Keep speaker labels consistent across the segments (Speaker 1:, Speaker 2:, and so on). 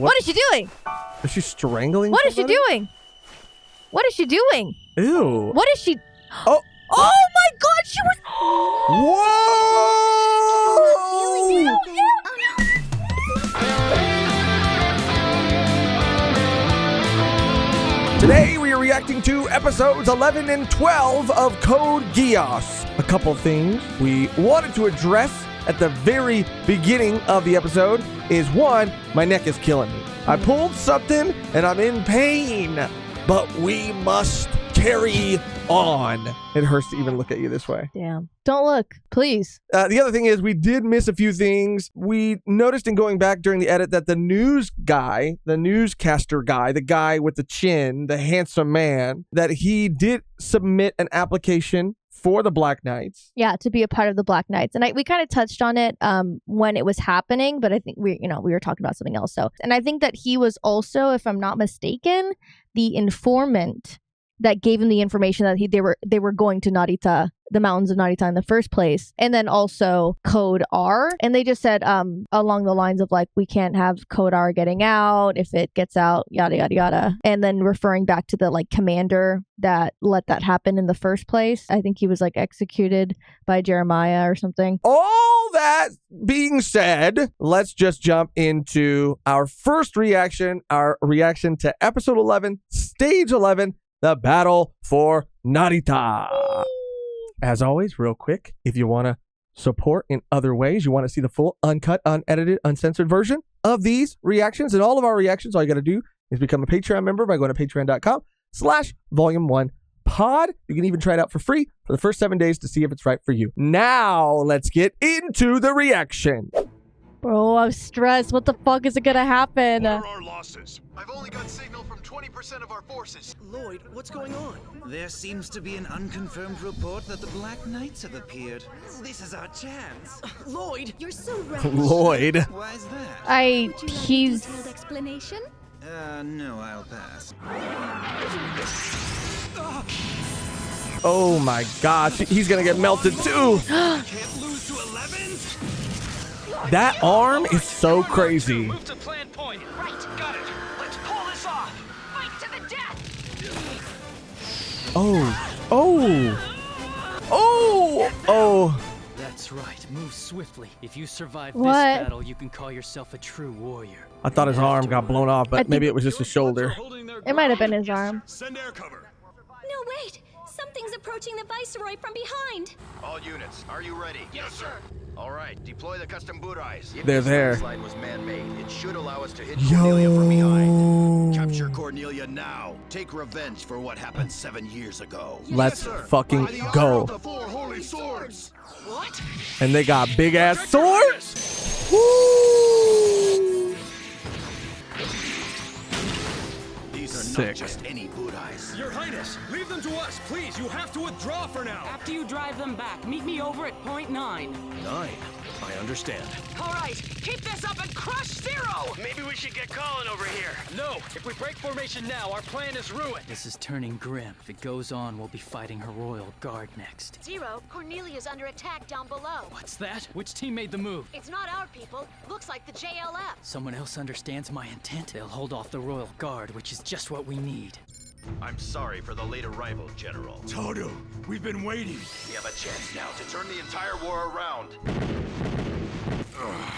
Speaker 1: What is she doing?
Speaker 2: Is she strangling
Speaker 1: What is she
Speaker 2: somebody?
Speaker 1: doing? What is she doing?
Speaker 2: Ew.
Speaker 1: What is she?
Speaker 2: Oh.
Speaker 1: Oh my God! She was.
Speaker 2: Whoa! Today we are reacting to episodes 11 and 12 of Code Geass. A couple things we wanted to address at the very beginning of the episode is one, my neck is killing me. I pulled something and I'm in pain, but we must carry on. It hurts to even look at you this way.
Speaker 1: Damn. Don't look, please.
Speaker 2: The other thing is we did miss a few things. We noticed in going back during the edit that the news guy, the newscaster guy, the guy with the chin, the handsome man, that he did submit an application for the Black Knights.
Speaker 1: Yeah, to be a part of the Black Knights. And we kind of touched on it when it was happening, but I think we were talking about something else. So, and I think that he was also, if I'm not mistaken, the informant that gave him the information that they were going to Narita, the mountains of Narita in the first place, and then also Code R. And they just said along the lines of like, we can't have Code R getting out. If it gets out, yada yada yada. And then referring back to the like commander that let that happen in the first place. I think he was like executed by Jeremiah or something.
Speaker 2: All that being said, let's just jump into our first reaction, our reaction to episode 11, stage 11, the battle for Narita. As always, real quick, if you want to support in other ways, you want to see the full, uncut, unedited, uncensored version of these reactions and all of our reactions, all you got to do is become a Patreon member by going to patreon.com/volume1pod. You can even try it out for free for the first 7 days to see if it's right for you. Now, let's get into the reaction.
Speaker 1: Bro, I'm stressed. What the fuck is it gonna happen?
Speaker 3: What are our losses? I've only got signal from 20% of our forces.
Speaker 4: Lloyd, what's going on? There seems to be an unconfirmed report that the Black Knights have appeared. This is our chance.
Speaker 5: Lloyd, you're so right.
Speaker 2: Lloyd.
Speaker 4: Why is that?
Speaker 5: Would you like a
Speaker 1: He's
Speaker 5: detailed explanation?
Speaker 4: No, I'll pass.
Speaker 2: Oh my gosh, he's gonna get melted too.
Speaker 3: Can't lose to 11s?
Speaker 2: That arm is so crazy.
Speaker 6: Move to plan point. Right, got it. Let's pull this off. Fight to the death.
Speaker 2: Oh.
Speaker 7: That's right. Move swiftly. If you survive
Speaker 1: What?
Speaker 7: this battle, you can call yourself a true warrior.
Speaker 2: I thought his arm got blown off, but maybe it was just his shoulder.
Speaker 1: It might have been his arm.
Speaker 3: Send air cover.
Speaker 5: No, wait! Something's approaching the Viceroy from behind!
Speaker 3: All units, are you ready? Yes, sir. All right, deploy the custom boot eyes. If
Speaker 2: They're
Speaker 3: this
Speaker 2: there.
Speaker 3: landslide was man-made, it should allow us to hit Cornelia from behind. Capture Cornelia now. Take revenge for what happened 7 years ago.
Speaker 2: Let's fucking go.
Speaker 3: The 4 holy swords.
Speaker 6: What?
Speaker 2: And they got big ass swords. Woo!
Speaker 3: These are
Speaker 2: Sick.
Speaker 3: not just any boot eyes.
Speaker 6: Your Highness, leave them to us, please. You have to withdraw for now.
Speaker 8: After you drive them back, meet me over at point 9.
Speaker 3: 9. I understand.
Speaker 6: All right, keep this up and crush Zero. Maybe we should get Colin over here. No, if we break formation now, our plan is ruined.
Speaker 7: This is turning grim. If it goes on, we'll be fighting her royal guard next.
Speaker 9: Zero, Cornelia's under attack down below.
Speaker 7: What's that? Which team made the move?
Speaker 9: It's not our people. Looks like the JLF.
Speaker 7: Someone else understands my intent. They'll hold off the royal guard, which is just what we need.
Speaker 3: I'm sorry for the late arrival, General.
Speaker 6: Todo, we've been waiting.
Speaker 3: We have a chance now to turn the entire war around.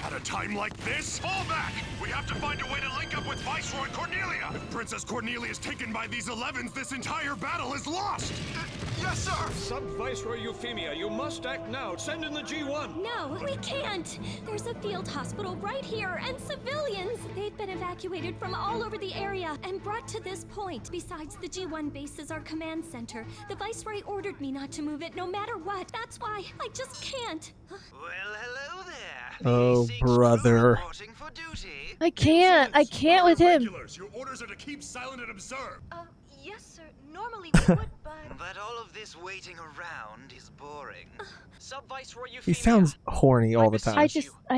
Speaker 3: At a time like this? Fall back! We have to find a way to link up with Viceroy Cornelia! If Princess Cornelia is taken by these 11s, this entire battle is lost! Yes, sir!
Speaker 6: Sub-Viceroy Euphemia, you must act now. Send in the G1.
Speaker 5: No, we can't! There's a field hospital right here, and civilians! They've been evacuated from all over the area and brought to this point. Besides, the G1 base is our command center. The Viceroy ordered me not to move it no matter what. That's why I just can't.
Speaker 4: Well, hello there.
Speaker 2: Oh, brother.
Speaker 1: I can't with him.
Speaker 3: Regulars, your orders are to keep silent and observe.
Speaker 9: Yes, sir. Normally we would, but...
Speaker 4: But all of this waiting around is boring.
Speaker 6: Sub-Viceroy Euphemia.
Speaker 2: He sounds horny all the time.
Speaker 1: I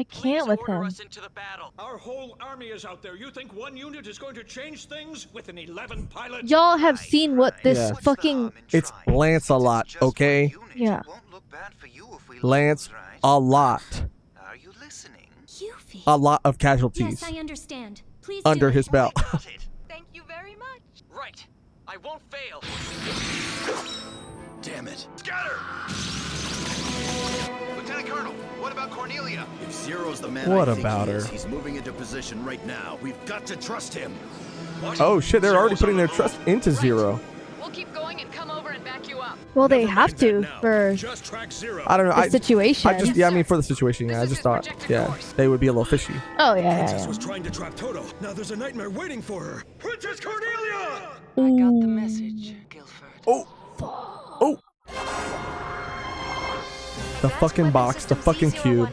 Speaker 1: can't with him.
Speaker 6: us into the battle. Our whole army is out there. You think one unit is going to change things with an 11 pilot?
Speaker 1: Y'all have seen what this
Speaker 2: Yeah.
Speaker 1: fucking...
Speaker 2: It's Lance-a-Lot, okay?
Speaker 1: Yeah.
Speaker 2: Lance-a-Lot.
Speaker 4: Are you listening?
Speaker 5: Yuffie.
Speaker 2: A lot of
Speaker 5: Yes,
Speaker 2: casualties.
Speaker 5: I understand. Please
Speaker 2: under
Speaker 5: do.
Speaker 2: his belt.
Speaker 4: Got it.
Speaker 9: Thank you very much.
Speaker 6: Right. I won't fail.
Speaker 3: Damn it.
Speaker 10: Scatter! Lieutenant Colonel, what about Cornelia?
Speaker 3: If Zero's the man
Speaker 2: What
Speaker 3: I think
Speaker 2: about
Speaker 3: he is,
Speaker 2: her?
Speaker 3: he's moving into position right now. We've got to trust him.
Speaker 2: Oh shit, they're already putting their trust into Zero.
Speaker 11: We'll keep going and come over and back you up.
Speaker 1: Well, they have to for
Speaker 3: Just track Zero.
Speaker 2: I don't know.
Speaker 1: the situation.
Speaker 2: I just, yeah, I mean, for the situation, yeah. I just thought, yeah, they would be a little fishy.
Speaker 1: Oh yeah,
Speaker 3: Princess
Speaker 1: yeah,
Speaker 3: was trying to trap Toto. Now there's a nightmare waiting for her. Princess Cornelia!
Speaker 1: yeah.
Speaker 11: I got the message, Guilford.
Speaker 2: Oh, oh. The fucking box, the fucking cube.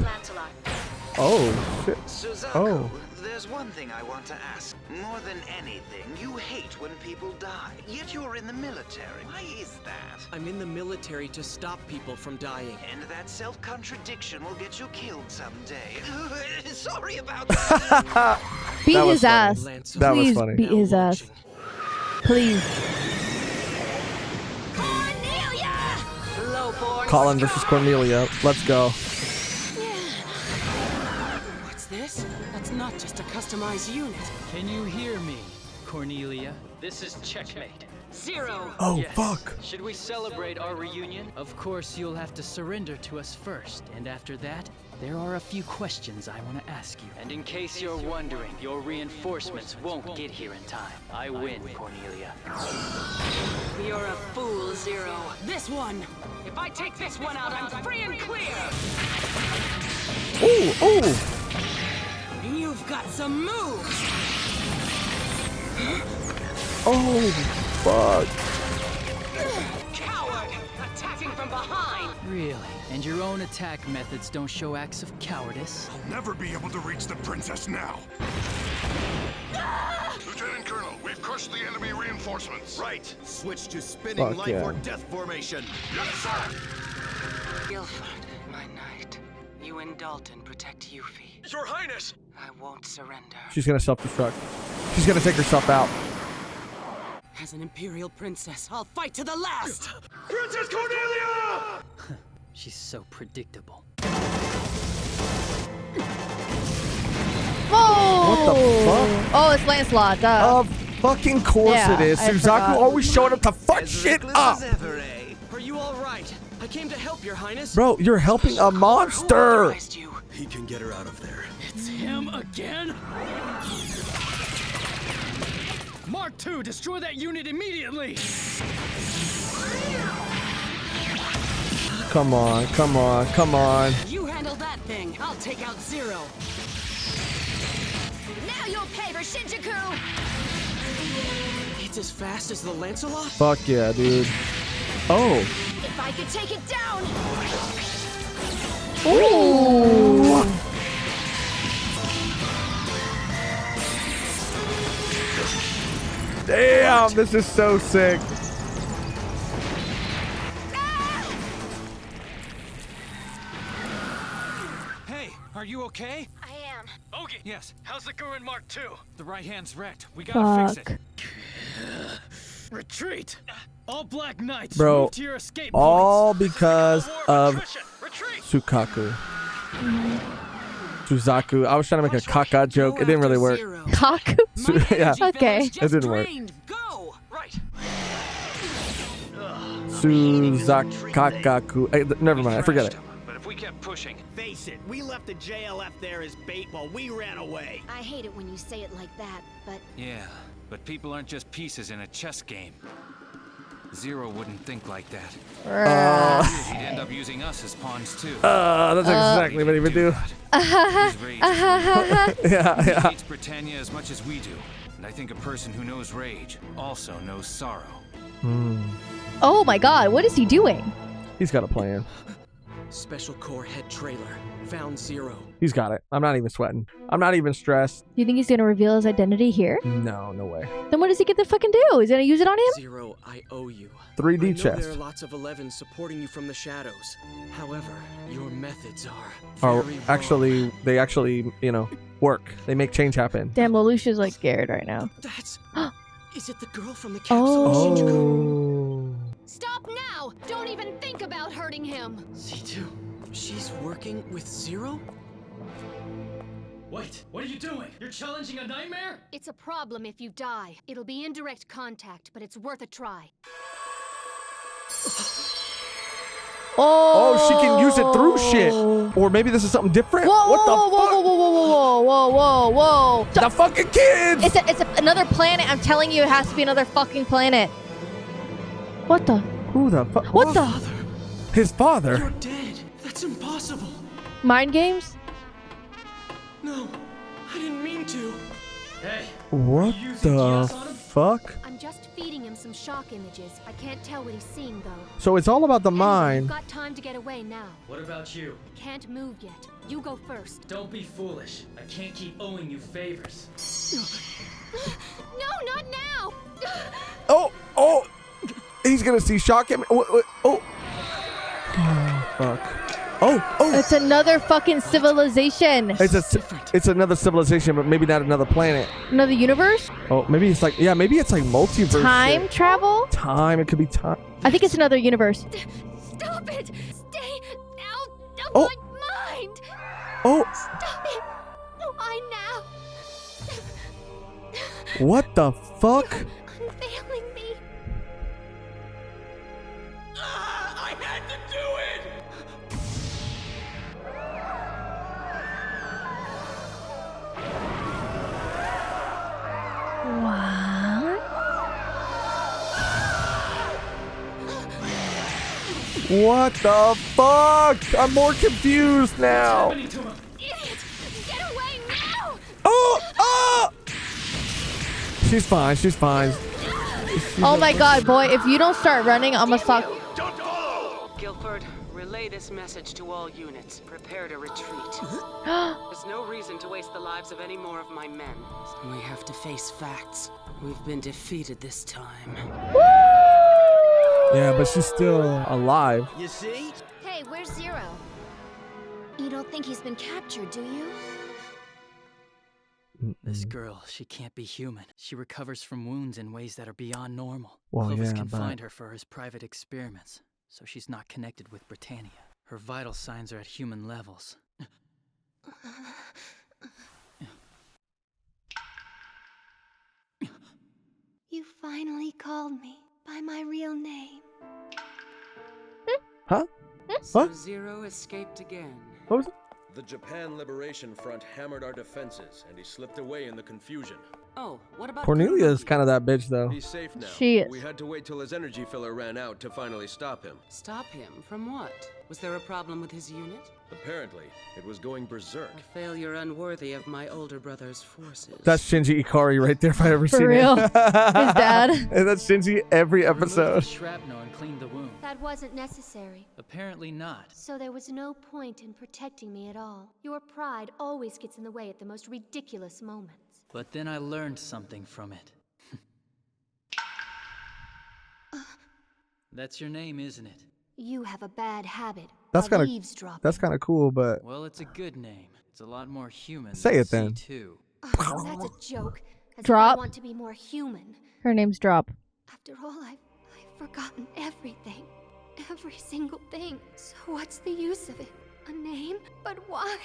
Speaker 2: Oh shit.
Speaker 4: Suzaku,
Speaker 2: Oh.
Speaker 4: there's one thing I want to ask. More than anything, you hate when people die. Yet you're in the military. Why is that?
Speaker 8: I'm in the military to stop people from dying.
Speaker 4: And that self-contradiction will get you killed someday. Sorry about that.
Speaker 1: Beat
Speaker 2: That was
Speaker 1: his
Speaker 2: funny.
Speaker 1: ass.
Speaker 8: Lancelot.
Speaker 2: That was
Speaker 1: Please
Speaker 2: funny.
Speaker 1: beat his ass.
Speaker 8: Watching.
Speaker 1: Please.
Speaker 11: Lowborn.
Speaker 2: Colin versus Cornelia. Let's go.
Speaker 8: What's this? That's not just a customized unit.
Speaker 7: Can you hear me, Cornelia?
Speaker 6: This is checkmate.
Speaker 11: Zero.
Speaker 2: Oh
Speaker 7: Yes.
Speaker 2: fuck.
Speaker 6: Should we celebrate our reunion?
Speaker 7: Of course, you'll have to surrender to us first, and after that, there are a few questions I want to ask you.
Speaker 6: And in case you're wondering, your reinforcements won't get here in time. I win, Cornelia.
Speaker 11: You're a fool, Zero.
Speaker 8: This one!
Speaker 11: If I take this one out, I'm free and clear.
Speaker 2: Ooh, ooh.
Speaker 8: You've got some moves!
Speaker 2: Oh fuck.
Speaker 11: Coward! Attacking from behind!
Speaker 7: Really? And your own attack methods don't show acts of cowardice?
Speaker 3: I'll never be able to reach the princess now. Lieutenant Colonel, we've crushed the enemy reinforcements. Right. Switch to spinning
Speaker 2: Fuck
Speaker 3: life
Speaker 2: yeah.
Speaker 3: or death formation. Yes, sir.
Speaker 11: Guilford, my knight. You and Dalton protect Yuffie.
Speaker 3: Your Highness.
Speaker 11: I won't surrender.
Speaker 2: She's gonna self-destruct. She's gonna take herself out.
Speaker 8: As an Imperial princess, I'll fight to the last!
Speaker 3: Princess Cornelia!
Speaker 7: She's so predictable.
Speaker 1: Oh!
Speaker 2: What the fuck?
Speaker 1: Oh, it's Lancelot. Duh.
Speaker 2: Of fucking course
Speaker 1: Yeah,
Speaker 2: it is.
Speaker 1: I
Speaker 2: Suzaku
Speaker 1: forgot.
Speaker 2: always showing up to fuck
Speaker 4: As
Speaker 2: shit
Speaker 4: reckless
Speaker 2: up.
Speaker 4: as ever, eh?
Speaker 8: Are you all right? I came to help, Your Highness.
Speaker 2: Bro, you're helping a monster.
Speaker 8: Authorized you.
Speaker 3: He can get her out of there.
Speaker 7: It's him again? Mark II, destroy that unit immediately!
Speaker 2: Come on, come on, come on.
Speaker 8: You handle that thing. I'll take out Zero.
Speaker 5: Now you'll pay for Shinjuku!
Speaker 8: It's as fast as the Lancelot?
Speaker 2: Fuck yeah, dude. Oh.
Speaker 5: If I could take it down!
Speaker 2: Ooh. Damn, this is so sick.
Speaker 6: Hey, are you okay?
Speaker 9: I am.
Speaker 6: Okay. Yes. How's the current Mark II?
Speaker 10: The right hand's wrecked. We gotta
Speaker 1: Fuck.
Speaker 10: fix it.
Speaker 7: Retreat! All Black Knights,
Speaker 2: Bro,
Speaker 7: move to your escape
Speaker 2: all because of
Speaker 6: Attrition. Retreat.
Speaker 2: Sukaku. Suzaku. I was trying to make a kaka joke. It didn't really work.
Speaker 8: Zero.
Speaker 1: Kaku.
Speaker 2: Yeah,
Speaker 1: Okay.
Speaker 8: It
Speaker 2: didn't work.
Speaker 8: Go!
Speaker 6: Right.
Speaker 2: Suzakakaku. Never mind. I forget it.
Speaker 6: But if we kept pushing,
Speaker 10: Face it, we left the JLF there as bait while we ran away.
Speaker 5: I hate it when you say it like that, but
Speaker 10: Yeah, but people aren't just pieces in a chess game. Zero wouldn't think like that. He'd end up using us as pawns too.
Speaker 2: That's exactly what he would do.
Speaker 10: He's rage.
Speaker 2: Yeah,
Speaker 10: He
Speaker 2: yeah.
Speaker 10: hates Britannia as much as we do. And I think a person who knows rage also knows sorrow.
Speaker 1: Oh my god, what is he doing?
Speaker 2: He's got a plan.
Speaker 8: Special Corps head trailer. Found Zero.
Speaker 2: He's got it. I'm not even sweating. I'm not even stressed.
Speaker 1: Do you think he's gonna reveal his identity here?
Speaker 2: No, no way.
Speaker 1: Then what does he get to fucking do? Is he gonna use it on him?
Speaker 8: Zero, I owe you.
Speaker 2: 3D
Speaker 8: I know
Speaker 2: chest.
Speaker 8: there are lots of 11s supporting you from the shadows. However, your methods are
Speaker 2: Oh,
Speaker 8: very wrong.
Speaker 2: actually, they actually, you know, work. They make change happen.
Speaker 1: Damn, Lelouch's like scared right now.
Speaker 8: That's... Is it the girl from the capsule in Shinjuku?
Speaker 2: Oh.
Speaker 5: stop now! Don't even think about hurting him!
Speaker 8: C2. She's working with Zero?
Speaker 7: Wait, what are you doing? You're challenging a nightmare?
Speaker 9: It's a problem if you die. It'll be indirect contact, but it's worth a try.
Speaker 2: Oh, she can use it through shit. Or maybe this is something different.
Speaker 1: Whoa,
Speaker 2: What the
Speaker 1: whoa,
Speaker 2: fuck?
Speaker 1: whoa, whoa, whoa, whoa, whoa, whoa, whoa.
Speaker 2: The fucking kids!
Speaker 1: It's another planet. I'm telling you, it has to be another fucking planet. What the?
Speaker 2: Who the fuck?
Speaker 1: What the?
Speaker 2: His father.
Speaker 8: You're dead. That's impossible.
Speaker 1: Mind games?
Speaker 8: No, I didn't mean to.
Speaker 7: Hey.
Speaker 2: What the fuck?
Speaker 9: I'm just feeding him some shock images. I can't tell what he's seeing, though.
Speaker 2: So it's all about the
Speaker 9: Anyway,
Speaker 2: mind.
Speaker 9: You've got time to get away now.
Speaker 7: What about you?
Speaker 9: Can't move yet. You go first.
Speaker 7: Don't be foolish. I can't keep owing you favors.
Speaker 9: No, not now!
Speaker 2: Oh! He's gonna see shock him. Oh, fuck. Oh!
Speaker 1: It's another fucking civilization.
Speaker 2: It's another civilization, but maybe not another planet.
Speaker 1: Another universe?
Speaker 2: Oh, maybe it's like multiverse.
Speaker 1: Time
Speaker 2: shit.
Speaker 1: travel?
Speaker 2: Time. It could be time.
Speaker 1: I think it's another universe.
Speaker 9: Stop it! Stay out of
Speaker 2: Oh.
Speaker 9: my mind!
Speaker 2: Oh!
Speaker 9: Stop it! Why now?
Speaker 2: What the fuck?
Speaker 9: Unveiling me.
Speaker 6: I had to do it!
Speaker 2: What the fuck? I'm more confused now.
Speaker 9: Idiot! Get away now!
Speaker 2: Oh! She's fine.
Speaker 1: Oh my god, boy, if you don't start running, I'm gonna stop.
Speaker 11: Guilford, relay this message to all units. Prepare to retreat. There's no reason to waste the lives of any more of my men. We have to face facts. We've been defeated this time.
Speaker 2: Yeah, but she's still alive.
Speaker 6: You see?
Speaker 9: Hey, where's Zero? You don't think he's been captured, do you?
Speaker 7: This girl, she can't be human. She recovers from wounds in ways that are beyond normal.
Speaker 2: Well,
Speaker 7: Clovis
Speaker 2: yeah,
Speaker 7: can
Speaker 2: but-
Speaker 7: find her for his private experiments, so she's not connected with Britannia. Her vital signs are at human levels.
Speaker 9: You finally called me by my real name.
Speaker 2: Huh?
Speaker 11: So Zero escaped again.
Speaker 2: What was it?
Speaker 12: The Japan Liberation Front hammered our defenses, and he slipped away in the confusion.
Speaker 11: Oh, what about
Speaker 2: Cornelia is kind of that bitch, though.
Speaker 12: He's safe now.
Speaker 1: She is.
Speaker 12: We had to wait till his energy filler ran out to finally stop him.
Speaker 11: Stop him from what? Was there a problem with his unit?
Speaker 12: Apparently, it was going berserk.
Speaker 11: A failure unworthy of my older brother's forces.
Speaker 2: That's Shinji Ikari right there if I ever seen
Speaker 1: real?
Speaker 2: it.
Speaker 1: His dad?
Speaker 2: And that's Shinji every
Speaker 7: Remove the
Speaker 2: episode.
Speaker 7: shrapnel and clean the wound.
Speaker 9: That wasn't necessary.
Speaker 7: Apparently not.
Speaker 9: So there was no point in protecting me at all. Your pride always gets in the way at the most ridiculous moments.
Speaker 7: But then I learned something from it. That's your name, isn't it?
Speaker 9: You have a bad habit
Speaker 2: That's
Speaker 9: of
Speaker 2: kind
Speaker 9: eavesdropping.
Speaker 2: That's kind of cool, but
Speaker 7: Well, it's a good name. It's a lot more human.
Speaker 2: Say
Speaker 7: than
Speaker 2: it then.
Speaker 7: C2.
Speaker 9: Oh, that's a joke. As if
Speaker 1: Drop.
Speaker 9: I want to be more human.
Speaker 1: Her name's Drop.
Speaker 9: After all, I've forgotten everything. Every single thing. So what's the use of it? A name? But why?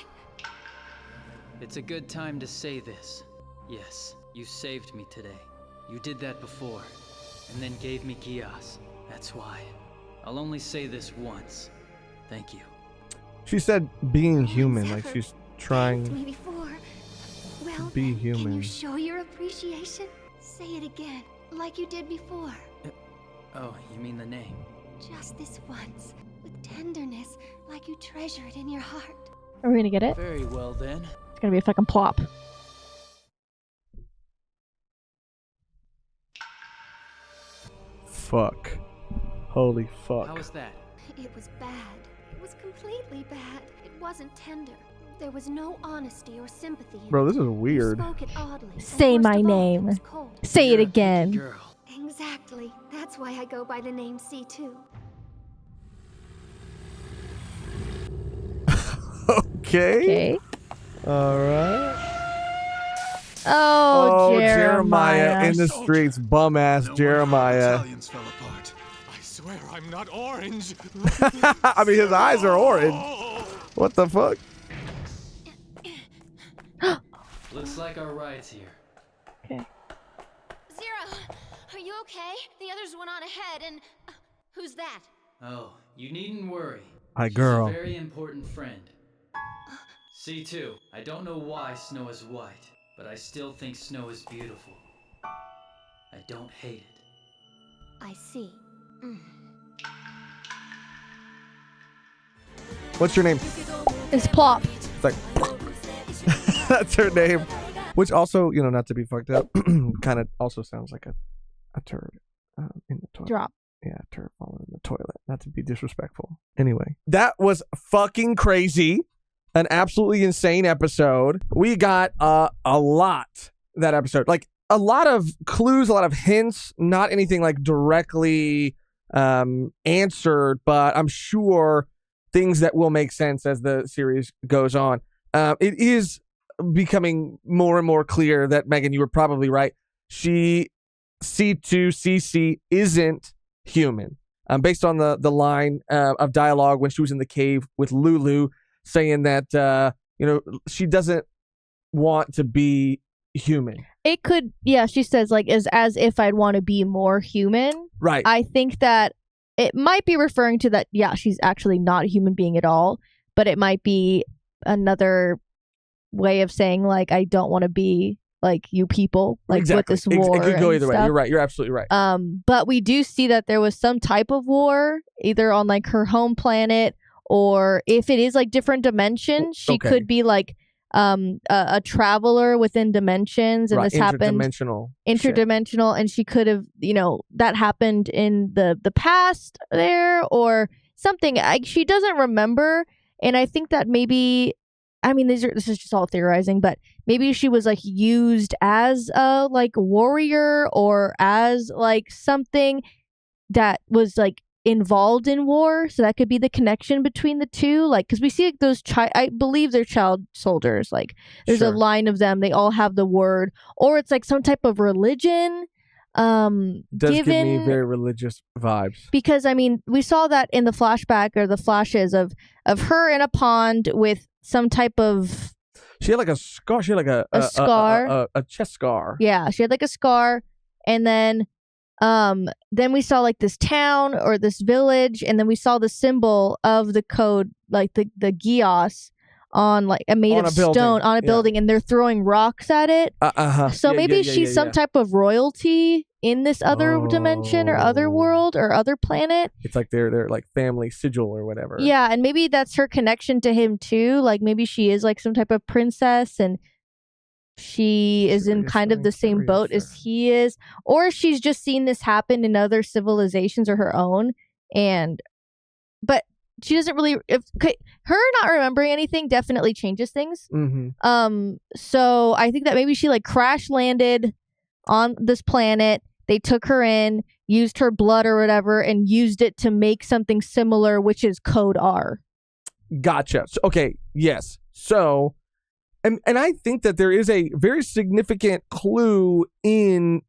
Speaker 7: It's a good time to say this. Yes, you saved me today. You did that before, and then gave me Geass. That's why. I'll only say this once. Thank you.
Speaker 2: she said being
Speaker 9: No
Speaker 2: human,
Speaker 9: one's
Speaker 2: like
Speaker 9: ever
Speaker 2: she's
Speaker 9: thanked
Speaker 2: trying
Speaker 9: me before. Well,
Speaker 2: be
Speaker 9: then, Can
Speaker 2: human.
Speaker 9: you show your appreciation? Say it again, like you did before.
Speaker 7: Oh, you mean the name?
Speaker 9: Just this once, with tenderness, like you treasure it in your heart.
Speaker 1: Are we gonna get it?
Speaker 7: Very well then.
Speaker 1: It's gonna be a fucking plop.
Speaker 2: fuck. Holy fuck.
Speaker 7: How was that?
Speaker 9: It was bad. It was completely bad. It wasn't tender. There was no honesty or sympathy in
Speaker 2: Bro,
Speaker 9: it.
Speaker 2: this is weird.
Speaker 9: You spoke it oddly. and
Speaker 1: Say
Speaker 9: worst
Speaker 1: my
Speaker 9: of all, it
Speaker 1: name.
Speaker 9: was cold.
Speaker 1: Say it again.
Speaker 7: Girl.
Speaker 9: Exactly. That's why I go by the name C2.
Speaker 2: Okay. All right.
Speaker 1: Oh,
Speaker 2: Jeremiah in the streets, bum ass Jeremiah.
Speaker 3: Italians fell apart. I swear I'm not orange.
Speaker 2: I mean, his eyes are orange. What the fuck?
Speaker 7: Looks like our ride's here.
Speaker 1: Okay.
Speaker 9: Zero, are you okay? The others went on ahead and... who's that?
Speaker 7: Oh, you needn't worry.
Speaker 2: Hi,
Speaker 7: She's
Speaker 2: girl.
Speaker 7: a very important friend. C2, I don't know why Snow is white, but I still think Snow is beautiful. I don't hate it.
Speaker 9: I see.
Speaker 2: What's your name?
Speaker 1: It's Plop.
Speaker 2: It's like, that's her name. Which also, not to be fucked up, kind of also sounds like a turd in the toilet.
Speaker 1: Drop.
Speaker 2: Yeah, a turd falling in the toilet. Not to be disrespectful. Anyway, that was fucking crazy. An absolutely insane episode. We got a lot that episode. Like, a lot of clues, a lot of hints, not anything like directly answered, but I'm sure things that will make sense as the series goes on. It is becoming more and more clear that, Megan, you were probably right. C2CC isn't human. Based on the line of dialogue when she was in the cave with Lulu, saying that, she doesn't want to be human.
Speaker 1: It could, yeah, she says, like, is as if I'd want to be more human.
Speaker 2: Right.
Speaker 1: I think that it might be referring to that, yeah, she's actually not a human being at all, but it might be another way of saying, like, I don't want to be like you people, like
Speaker 2: exactly.
Speaker 1: with this war.
Speaker 2: It could go either way.
Speaker 1: Stuff.
Speaker 2: You're right. You're absolutely right.
Speaker 1: But we do see that there was some type of war, either on like her home planet, or if it is like different dimensions, she could be like a traveler within dimensions, and this happened interdimensional, and she could have, that happened in the past there or something. She doesn't remember, and I think that maybe, this is just all theorizing, but maybe she was like used as a like warrior or as like something that was like involved in war, so that could be the connection between the two, like, because we see like those I believe they're child soldiers, like there's a line of them, they all have the word, or it's like some type of religion.
Speaker 2: Does give me very religious vibes, because
Speaker 1: we saw that in the flashback or the flashes of her in a pond with some type of,
Speaker 2: she had like a scar, she had like a scar, a chest scar.
Speaker 1: Yeah, she had like a scar, and then we saw like this town or this village, and then we saw the symbol of the code, like the Geass on like made of stone on a building, and they're throwing rocks at it. So maybe she's some type of royalty in this other dimension or other world or other planet.
Speaker 2: It's like they're like family sigil or whatever.
Speaker 1: Yeah, and maybe that's her connection to him too. Like maybe she is like some type of princess, and she is in kind of the same boat as he is, or she's just seen this happen in other civilizations or her own, but she doesn't really, her not remembering anything definitely changes things. So I think that maybe she like crash landed on this planet, they took her in, used her blood or whatever, and used it to make something similar, which is Code R.
Speaker 2: Gotcha. So, okay, yes. So And I think that there is a very significant clue in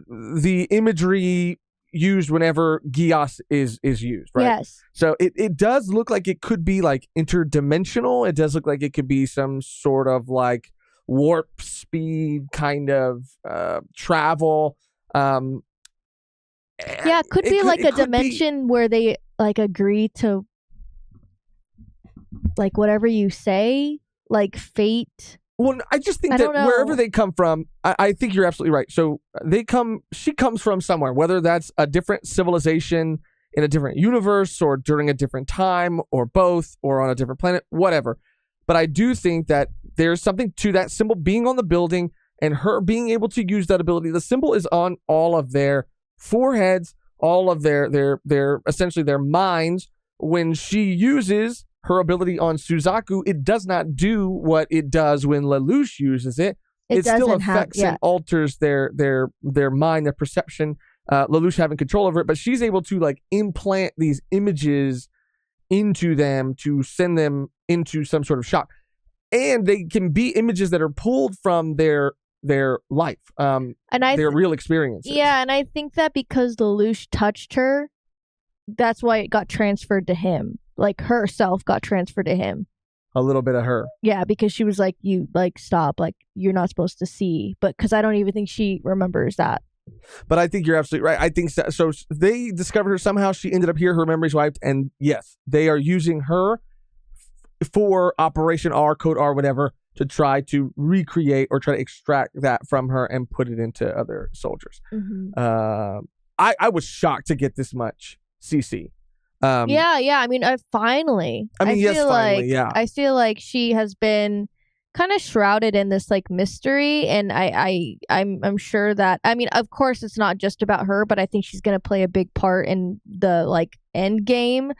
Speaker 2: the imagery used whenever Geass is used, right?
Speaker 1: Yes.
Speaker 2: So it does look like it could be like interdimensional. It does look like it could be some sort of like warp speed kind of travel.
Speaker 1: It could be like a dimension where they like agree to like whatever you say. Like fate.
Speaker 2: Well, I just think that wherever they come from, I think you're absolutely right. So she comes from somewhere, whether that's a different civilization in a different universe or during a different time or both or on a different planet, whatever. But I do think that there's something to that symbol being on the building and her being able to use that ability. The symbol is on all of their foreheads, all of their essentially their minds. When she uses her ability on Suzaku, it does not do what it does when Lelouch uses it. It still affects and alters their mind, their perception. Lelouch having control over it, but she's able to like implant these images into them to send them into some sort of shock, and they can be images that are pulled from their life, and their real experiences.
Speaker 1: Yeah, and I think that because Lelouch touched her, that's why it got transferred to him. Like herself got transferred to him.
Speaker 2: a little bit of her.
Speaker 1: Yeah, because she was like, you like stop, like you're not supposed to see. But because I don't even think she remembers that.
Speaker 2: But I think you're absolutely right. I think so. They discovered her somehow. She ended up here. Her memory's wiped. And yes, they are using her for Operation R, Code R, whatever, to try to recreate or try to extract that from her and put it into other soldiers. I was shocked to get this much CC.
Speaker 1: Yeah. I mean, finally.
Speaker 2: Yes, finally, yeah.
Speaker 1: I feel like she has been kind of shrouded in this like mystery, and I'm sure that, I mean, of course it's not just about her, but I think she's gonna play a big part in the like end game.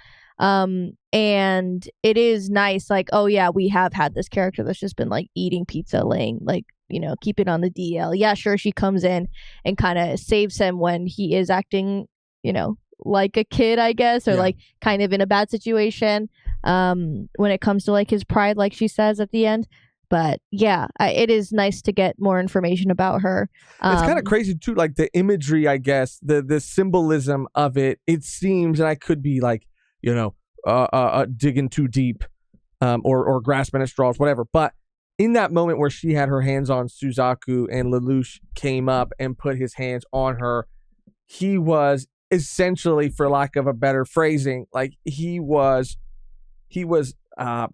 Speaker 1: And it is nice, like, oh yeah, we have had this character that's just been like eating pizza, laying like, keep it on the DL. Yeah, sure, she comes in and kind of saves him when he is acting, like a kid, I guess, or like kind of in a bad situation, when it comes to like his pride, like she says at the end. But yeah, it is nice to get more information about her.
Speaker 2: It's kind of crazy too, like the imagery, I guess, the symbolism of it. It seems, and I could be like, digging too deep, or grasping at straws, whatever. But in that moment where she had her hands on Suzaku and Lelouch came up and put his hands on her, he was essentially, for lack of a better phrasing, like he was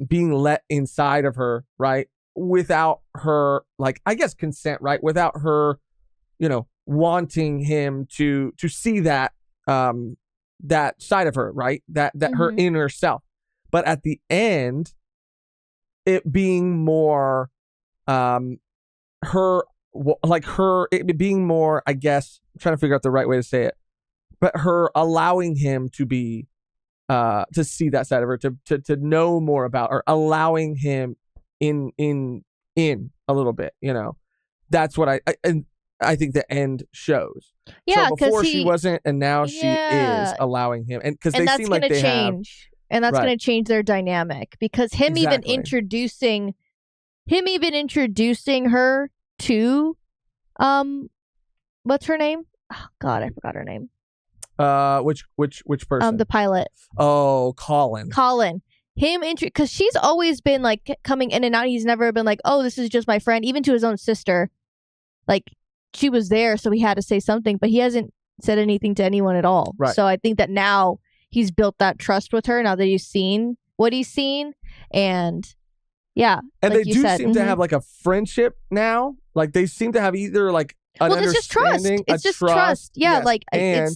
Speaker 2: being let inside of her, right, without her, like, I guess, consent, right, without her wanting him to see that that side of her, right, that her inner self. But at the end, it being more it being more, I guess, I'm trying to figure out the right way to say it, but her allowing him to be to see that side of her, to know more about her, allowing him in a little bit, that's what I think the end shows.
Speaker 1: Yeah,
Speaker 2: so before she wasn't, and now she is allowing him, and because they seem like they
Speaker 1: change. And that's going to change their dynamic, because him even introducing her to what's her name? Oh God, I forgot her name.
Speaker 2: Which person?
Speaker 1: The pilot.
Speaker 2: Oh, Colin.
Speaker 1: Him, because she's always been like coming in and out. He's never been like, oh, this is just my friend. Even to his own sister, like she was there, so he had to say something, but he hasn't said anything to anyone at all.
Speaker 2: Right.
Speaker 1: So I think that now he's built that trust with her, now that he's seen what he's seen, and yeah.
Speaker 2: And like they do seem to have like a friendship now. Like they seem to have either like an
Speaker 1: it's just trust. It's just trust. Yeah, yes. Like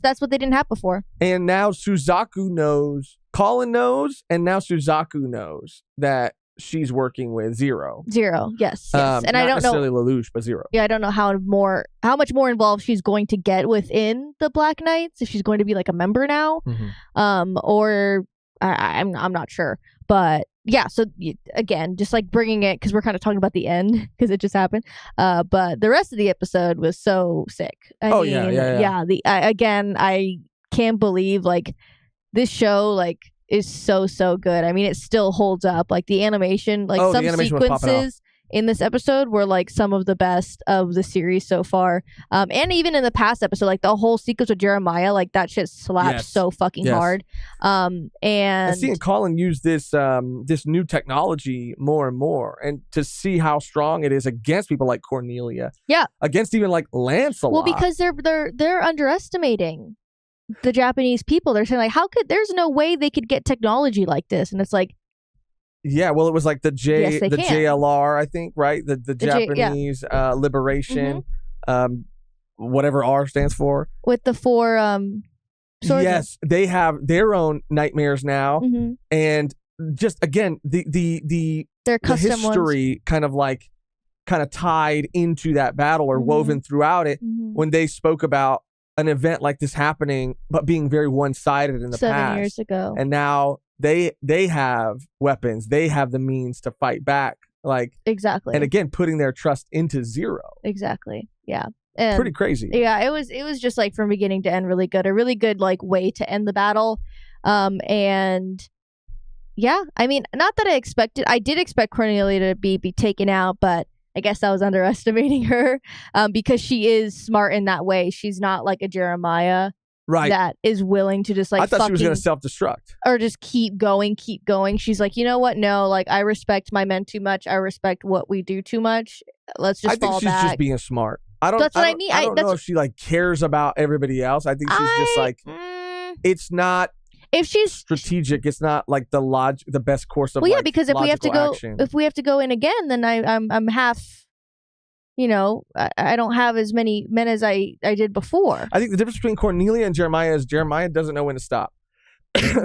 Speaker 1: that's what they didn't have before.
Speaker 2: And now Suzaku knows, Colin knows, and now Suzaku knows that she's working with Zero.
Speaker 1: Yes. And I don't know
Speaker 2: necessarily Lelouch, but Zero.
Speaker 1: Yeah, I don't know how much more involved she's going to get within the Black Knights, if she's going to be like a member now, or I'm not sure. But yeah, so again, just like bringing it, because we're kind of talking about the end because it just happened. But the rest of the episode was so sick. I mean, I can't believe like this show like is so good. I mean, it still holds up. Like the animation, like some sequences in this episode were like some of the best of the series so far. And even in the past episode, like the whole sequence with Jeremiah, like that shit slaps so fucking hard. And
Speaker 2: seeing Colin use this new technology more and more, and to see how strong it is against people like Cornelia.
Speaker 1: Yeah.
Speaker 2: Against even like Lancelot.
Speaker 1: Well, because they're underestimating the Japanese people. They're saying like, there's no way they could get technology like this, and it's like,
Speaker 2: yeah, well, it was like the JLR, I think, right? The Japanese Liberation, whatever R stands for.
Speaker 1: With the four swords.
Speaker 2: Yes, they have their own nightmares now, and just again the history ones. kind of tied into that battle or woven throughout it when they spoke about an event like this happening, but being very one-sided in the past.
Speaker 1: 7 years ago,
Speaker 2: and now they have weapons, they have the means to fight back, like
Speaker 1: exactly,
Speaker 2: and again putting their trust into Zero.
Speaker 1: Exactly. Yeah. And
Speaker 2: pretty crazy.
Speaker 1: Yeah, it was just like from beginning to end really good, a really good like way to end the battle. And yeah, I mean, not that I did expect Cornelia to be taken out, but I guess I was underestimating her, because she is smart in that way. She's not like a Jeremiah, that is willing to just like
Speaker 2: I thought she was going to self-destruct.
Speaker 1: Or just keep going. She's like, you know what? No, like I respect my men too much. I respect what we do too much. Let's just fall back.
Speaker 2: I think she's just being smart.
Speaker 1: That's what I mean.
Speaker 2: I don't know if she like cares about everybody else. I think she's just like, it's not.
Speaker 1: If she's
Speaker 2: strategic, it's not like the best course of.
Speaker 1: Well, yeah, because if we have to go,
Speaker 2: action.
Speaker 1: if we have to go in again, then I'm half. You know, I don't have as many men as I did before.
Speaker 2: I think the difference between Cornelia and Jeremiah is Jeremiah doesn't know when to stop.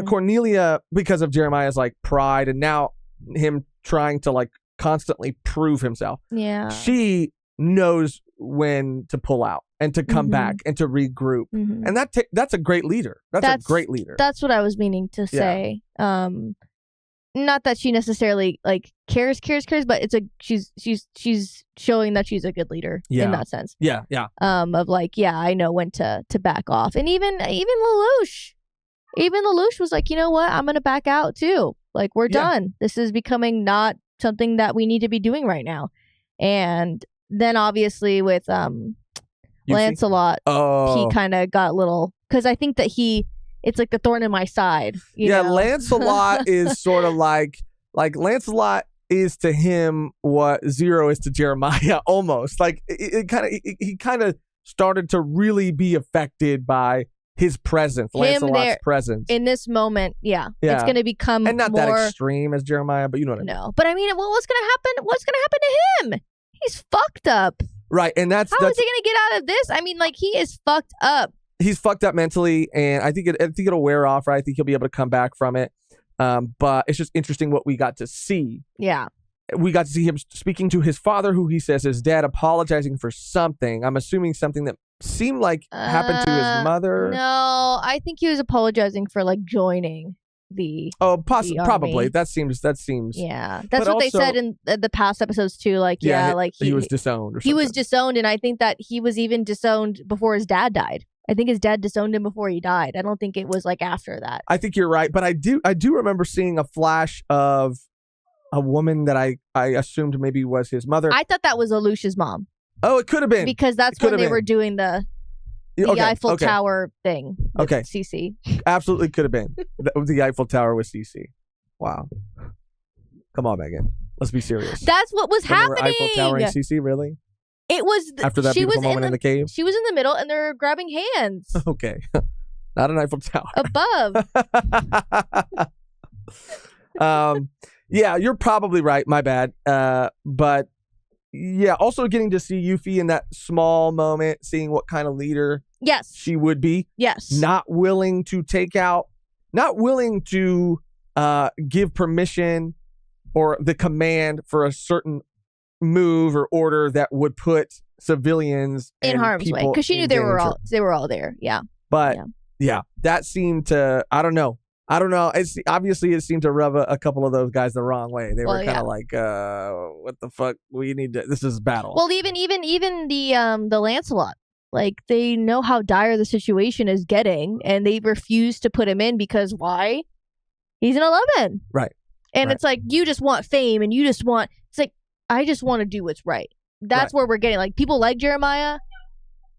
Speaker 2: Cornelia, because of Jeremiah's like pride and now him trying to like constantly prove himself.
Speaker 1: Yeah,
Speaker 2: she knows when to pull out and to come back and to regroup, and that's a great leader. That's a great leader.
Speaker 1: That's what I was meaning to say. Not that she necessarily like cares, but it's she's showing that she's a good leader in that sense.
Speaker 2: Yeah.
Speaker 1: Of like, I know when to back off, and even Lelouch was like, you know what, I'm gonna back out too. Like we're done. This is becoming not something that we need to be doing right now. And then obviously with Lancelot, he kind of got little because I think that it's like the thorn in my side. You know?
Speaker 2: Lancelot is sort of like Lancelot is to him what Zero is to Jeremiah, almost. Like he kind of started to really be affected by his presence, Lancelot's presence.
Speaker 1: In this moment, it's going to become
Speaker 2: and not
Speaker 1: more
Speaker 2: that extreme as Jeremiah, but you know what I mean.
Speaker 1: No, but I mean, what's going to happen? What's going to happen to him? He's fucked up.
Speaker 2: Right, and how
Speaker 1: is he going to get out of this? I mean, like he is fucked up.
Speaker 2: He's fucked up mentally, and I think it'll wear off. Right, I think he'll be able to come back from it. But it's just interesting what we got to see.
Speaker 1: Yeah,
Speaker 2: we got to see him speaking to his father, who he says is dead, apologizing for something. I'm assuming something that seemed like happened to his mother.
Speaker 1: No, I think he was apologizing for like joining the
Speaker 2: probably that seems
Speaker 1: yeah, that's what they said in the past episodes too. Like like
Speaker 2: he was disowned.
Speaker 1: He was disowned, and I think that he was even disowned before his dad died. I think his dad disowned him before he died. I don't think it was like after that.
Speaker 2: I think you're right, but I do remember seeing a flash of a woman that I assumed maybe was his mother.
Speaker 1: I thought that was Lelouch's mom.
Speaker 2: Oh, it could have been,
Speaker 1: because that's when they were doing the Eiffel Tower thing.
Speaker 2: Okay,
Speaker 1: CC
Speaker 2: absolutely could have been the Eiffel Tower with CC. Wow, come on, Megan, let's be serious.
Speaker 1: That's what was happening.
Speaker 2: Eiffel Tower and CC, really?
Speaker 1: It was
Speaker 2: after that beautiful moment in the cave.
Speaker 1: She was in the middle, and they're grabbing hands.
Speaker 2: Okay, not an Eiffel Tower.
Speaker 1: Above.
Speaker 2: Yeah, you're probably right. My bad. But yeah, also getting to see Yuffie in that small moment, seeing what kind of leader she would be.
Speaker 1: Yes.
Speaker 2: Not willing to give permission or the command for a certain move or order that would put civilians
Speaker 1: in harm's way, because she knew they were all there. Yeah.
Speaker 2: But that seemed to, I don't know. It's obviously it seemed to rub a couple of those guys the wrong way. They were kind of like, what the fuck? This is battle.
Speaker 1: Well, even the Lancelot, like they know how dire the situation is getting, and they refuse to put him in because why? He's an 11.
Speaker 2: Right.
Speaker 1: And it's like, you just want fame, and it's like, I just want to do what's right. That's where we're getting, like, people like Jeremiah,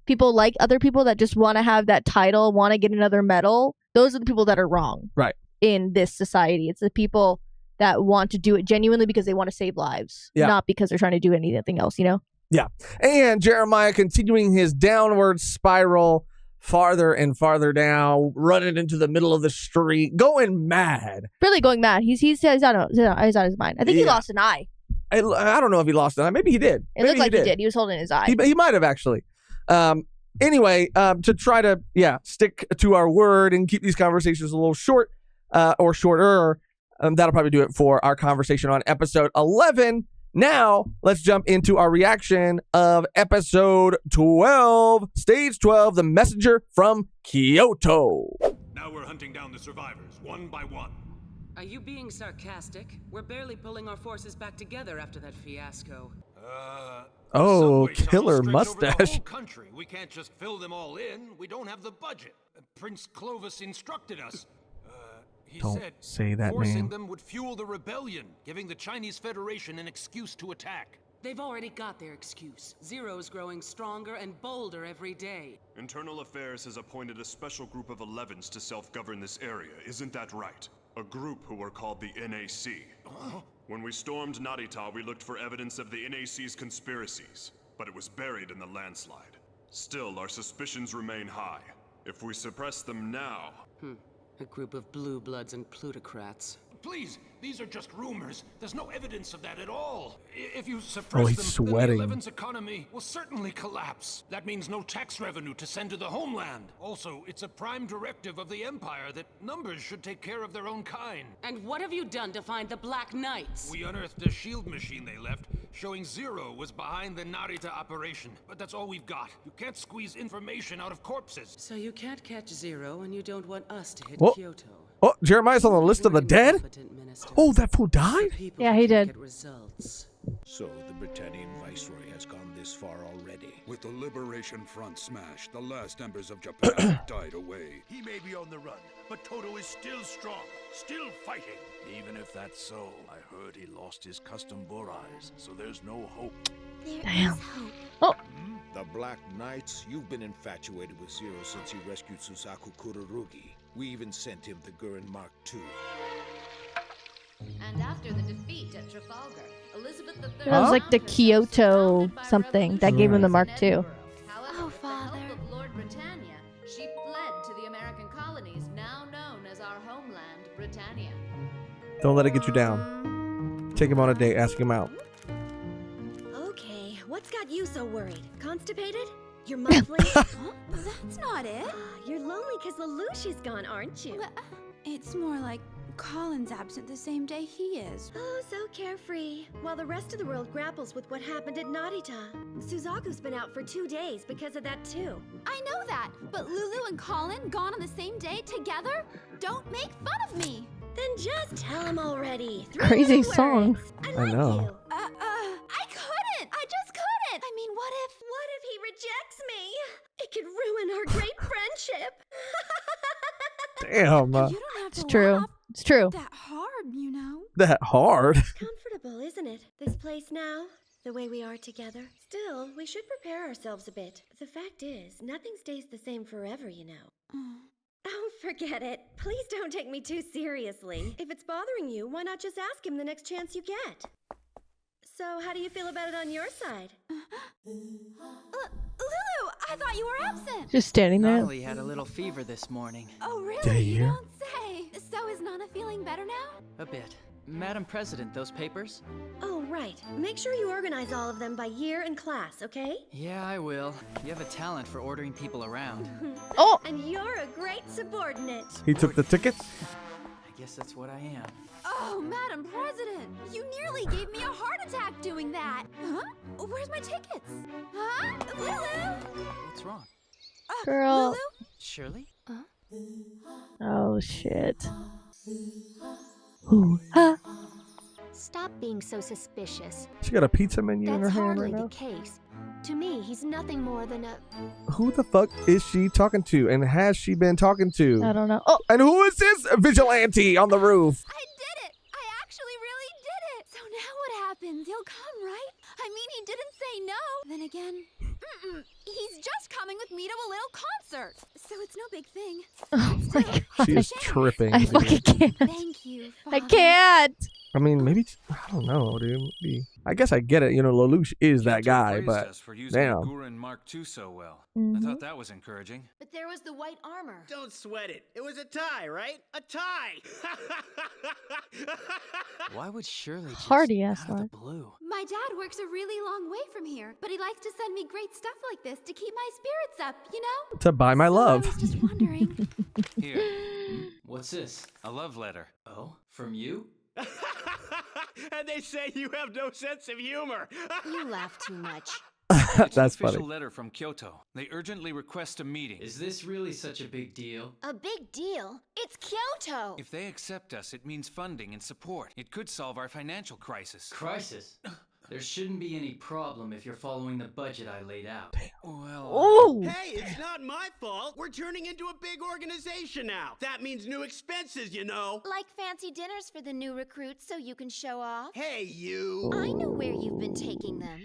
Speaker 1: people like other people that just want to have that title, want to get another medal. Those are the people that are wrong.
Speaker 2: Right.
Speaker 1: In this society. It's the people that want to do it genuinely because they want to save lives, not because they're trying to do anything else, you know?
Speaker 2: Yeah. And Jeremiah continuing his downward spiral, farther and farther down, running into the middle of the street, going mad.
Speaker 1: Really going mad. He's out of his mind. I think he lost an eye.
Speaker 2: I don't know if he lost an eye. Maybe he did.
Speaker 1: It looked like he did. He was holding his eye.
Speaker 2: He might have actually. Anyway, to try to stick to our word and keep these conversations a little short or shorter, that'll probably do it for our conversation on episode 11. Now, let's jump into our reaction of episode 12, stage 12, The Messenger from Kyoto.
Speaker 3: Now we're hunting down the survivors, one by one.
Speaker 11: Are you being sarcastic? We're barely pulling our forces back together after that fiasco.
Speaker 2: Oh, killer mustache.
Speaker 3: The whole country. We can't just fill them all in. We don't have the budget. Prince Clovis instructed us. He said
Speaker 2: say that
Speaker 3: forcing
Speaker 2: name.
Speaker 3: them would fuel the rebellion, giving the Chinese Federation an excuse to attack.
Speaker 11: They've already got their excuse. Zero's growing stronger and bolder every day.
Speaker 3: Internal Affairs has appointed a special group of 11s to self-govern this area, isn't that right? A group who are called the NAC. When we stormed Narita, we looked for evidence of the NAC's conspiracies, but it was buried in the landslide. Still, our suspicions remain high. If we suppress them now...
Speaker 11: A group of blue bloods and plutocrats.
Speaker 13: Please, these are just rumors. There's no evidence of that at all. If you suppress
Speaker 2: he's
Speaker 13: them,
Speaker 2: sweating.
Speaker 13: then the 11's economy will certainly collapse. That means no tax revenue to send to the homeland. Also, it's a prime directive of the Empire that numbers should take care of their own kind.
Speaker 11: And what have you done to find the Black Knights?
Speaker 13: We unearthed a shield machine they left, showing Zero was behind the Narita operation. But that's all we've got. You can't squeeze information out of corpses.
Speaker 11: So you can't catch Zero, and you don't want us to hit
Speaker 2: Whoa.
Speaker 11: Kyoto.
Speaker 2: Oh, Jeremiah's on the list of the dead? Oh, that fool died?
Speaker 1: Yeah, he did.
Speaker 14: So the Britannian Viceroy has gone this far already.
Speaker 15: With the Liberation Front smashed, the last embers of Japan died away.
Speaker 3: He may be on the run, but Toto is still strong, still fighting.
Speaker 15: Even if that's so, I heard he lost his custom burais, so there's no hope.
Speaker 1: Damn.
Speaker 14: Oh. The Black Knights, you've been infatuated with Zero since he rescued Susaku Kurorugi. We even sent him the Gurren Mark II.
Speaker 16: And after the defeat at Trafalgar, Elizabeth III...
Speaker 1: That was like the Kyoto something that gave him the Mark II.
Speaker 16: However, with the help of Lord Britannia, she fled to the American colonies, now known as our homeland, Britannia.
Speaker 2: Don't let it get you down. Take him on a date. Ask him out.
Speaker 17: Okay, what's got you so worried? Constipated? You're monthly?
Speaker 18: That's not it.
Speaker 17: You're lonely because Lelouch's gone, aren't you?
Speaker 18: It's more like Colin's absent the same day he is.
Speaker 17: Oh, so carefree. While the rest of the world grapples with what happened at Narita. Suzaku's been out for 2 days because of that too.
Speaker 18: I know that, but Lulu and Colin gone on the same day together? Don't make fun of me.
Speaker 17: Then just tell him already.
Speaker 1: Crazy song.
Speaker 2: I know.
Speaker 18: I couldn't. I just couldn't. I mean, what if
Speaker 17: he rejects me? It could ruin our great friendship.
Speaker 2: Damn.
Speaker 18: You don't have
Speaker 1: It's
Speaker 18: to
Speaker 1: true.
Speaker 18: laugh
Speaker 1: It's true.
Speaker 18: that hard, you know.
Speaker 2: That hard?
Speaker 17: Comfortable, isn't it? This place now, the way we are together. Still, we should prepare ourselves a bit. The fact is, nothing stays the same forever, you know. Oh, forget it. Please don't take me too seriously. If it's bothering you, why not just ask him the next chance you get? So, how do you feel about it on your side?
Speaker 18: Lulu, I thought you were absent.
Speaker 1: Just standing there.
Speaker 7: Natalie had a little fever this morning.
Speaker 18: Oh, really?
Speaker 2: Did I
Speaker 18: You
Speaker 2: hear?
Speaker 18: don't say. So is Nana feeling better now?
Speaker 7: A bit. Madam President, those papers?
Speaker 17: Oh, right. Make sure you organize all of them by year and class, okay?
Speaker 7: Yeah, I will. You have a talent for ordering people around.
Speaker 1: Oh!
Speaker 17: And you're a great subordinate.
Speaker 2: He took the tickets?
Speaker 7: I guess that's what I am.
Speaker 18: Oh, Madam President, you nearly gave me a heart attack doing that. Huh? Where's my tickets? Huh? Lulu?
Speaker 7: What's wrong?
Speaker 1: Girl.
Speaker 18: Lulu?
Speaker 7: Shirley?
Speaker 1: Oh, shit. Ooh, huh.
Speaker 17: Stop being so suspicious.
Speaker 2: She got a pizza menu in her
Speaker 17: That's
Speaker 2: hand
Speaker 17: hardly
Speaker 2: right now.
Speaker 17: the case. To me, he's nothing more than a...
Speaker 2: Who the fuck is she talking to? And has she been talking to?
Speaker 1: I don't know. Oh,
Speaker 2: And who is this vigilante on the roof?
Speaker 18: I did it! I actually really did it! So now what happens? He'll come, right? I mean, he didn't say no. Then again, he's just coming with me to a little concert. So it's no big thing.
Speaker 1: oh my god.
Speaker 2: She is tripping.
Speaker 1: I
Speaker 2: dude.
Speaker 1: fucking can't.
Speaker 18: Thank you,
Speaker 1: I
Speaker 18: Father.
Speaker 1: can't.
Speaker 2: I mean, maybe I don't know, dude. Maybe. I guess I get it. You know, Lelouch is that guy,
Speaker 10: Praised
Speaker 2: but
Speaker 10: us for using
Speaker 2: damn.
Speaker 10: Gurren Mark II so well. I
Speaker 1: Mhm.
Speaker 10: thought that was encouraging.
Speaker 16: But there was the white armor.
Speaker 6: Don't sweat it. It was a tie, right? A tie!
Speaker 7: Why would Shirley just
Speaker 1: Hardy ass
Speaker 7: out of
Speaker 1: line.
Speaker 7: the blue?
Speaker 18: My dad works a really long way from here, but he likes to send me great stuff like this to keep my spirits up, you know?
Speaker 2: To buy my
Speaker 18: So
Speaker 2: love.
Speaker 18: I was just wondering.
Speaker 10: Here,
Speaker 7: What's this?
Speaker 10: a love letter.
Speaker 7: Oh, from you?
Speaker 6: And they say you have no sense of humor.
Speaker 17: You laugh too much.
Speaker 10: It's an
Speaker 2: That's
Speaker 10: official
Speaker 2: funny.
Speaker 10: letter from Kyoto. They urgently request a meeting.
Speaker 7: Is this really such a big deal?
Speaker 17: A big deal? It's Kyoto!
Speaker 10: If they accept us, it means funding and support. It could solve our financial crisis.
Speaker 7: Crisis? There shouldn't be any problem if you're following the budget I laid out.
Speaker 1: Oh!
Speaker 19: Hey, it's not my fault. We're turning into a big organization now. That means new expenses, you know.
Speaker 17: Like fancy dinners for the new recruits so you can show off.
Speaker 19: Hey, you.
Speaker 17: I know where you've been taking them.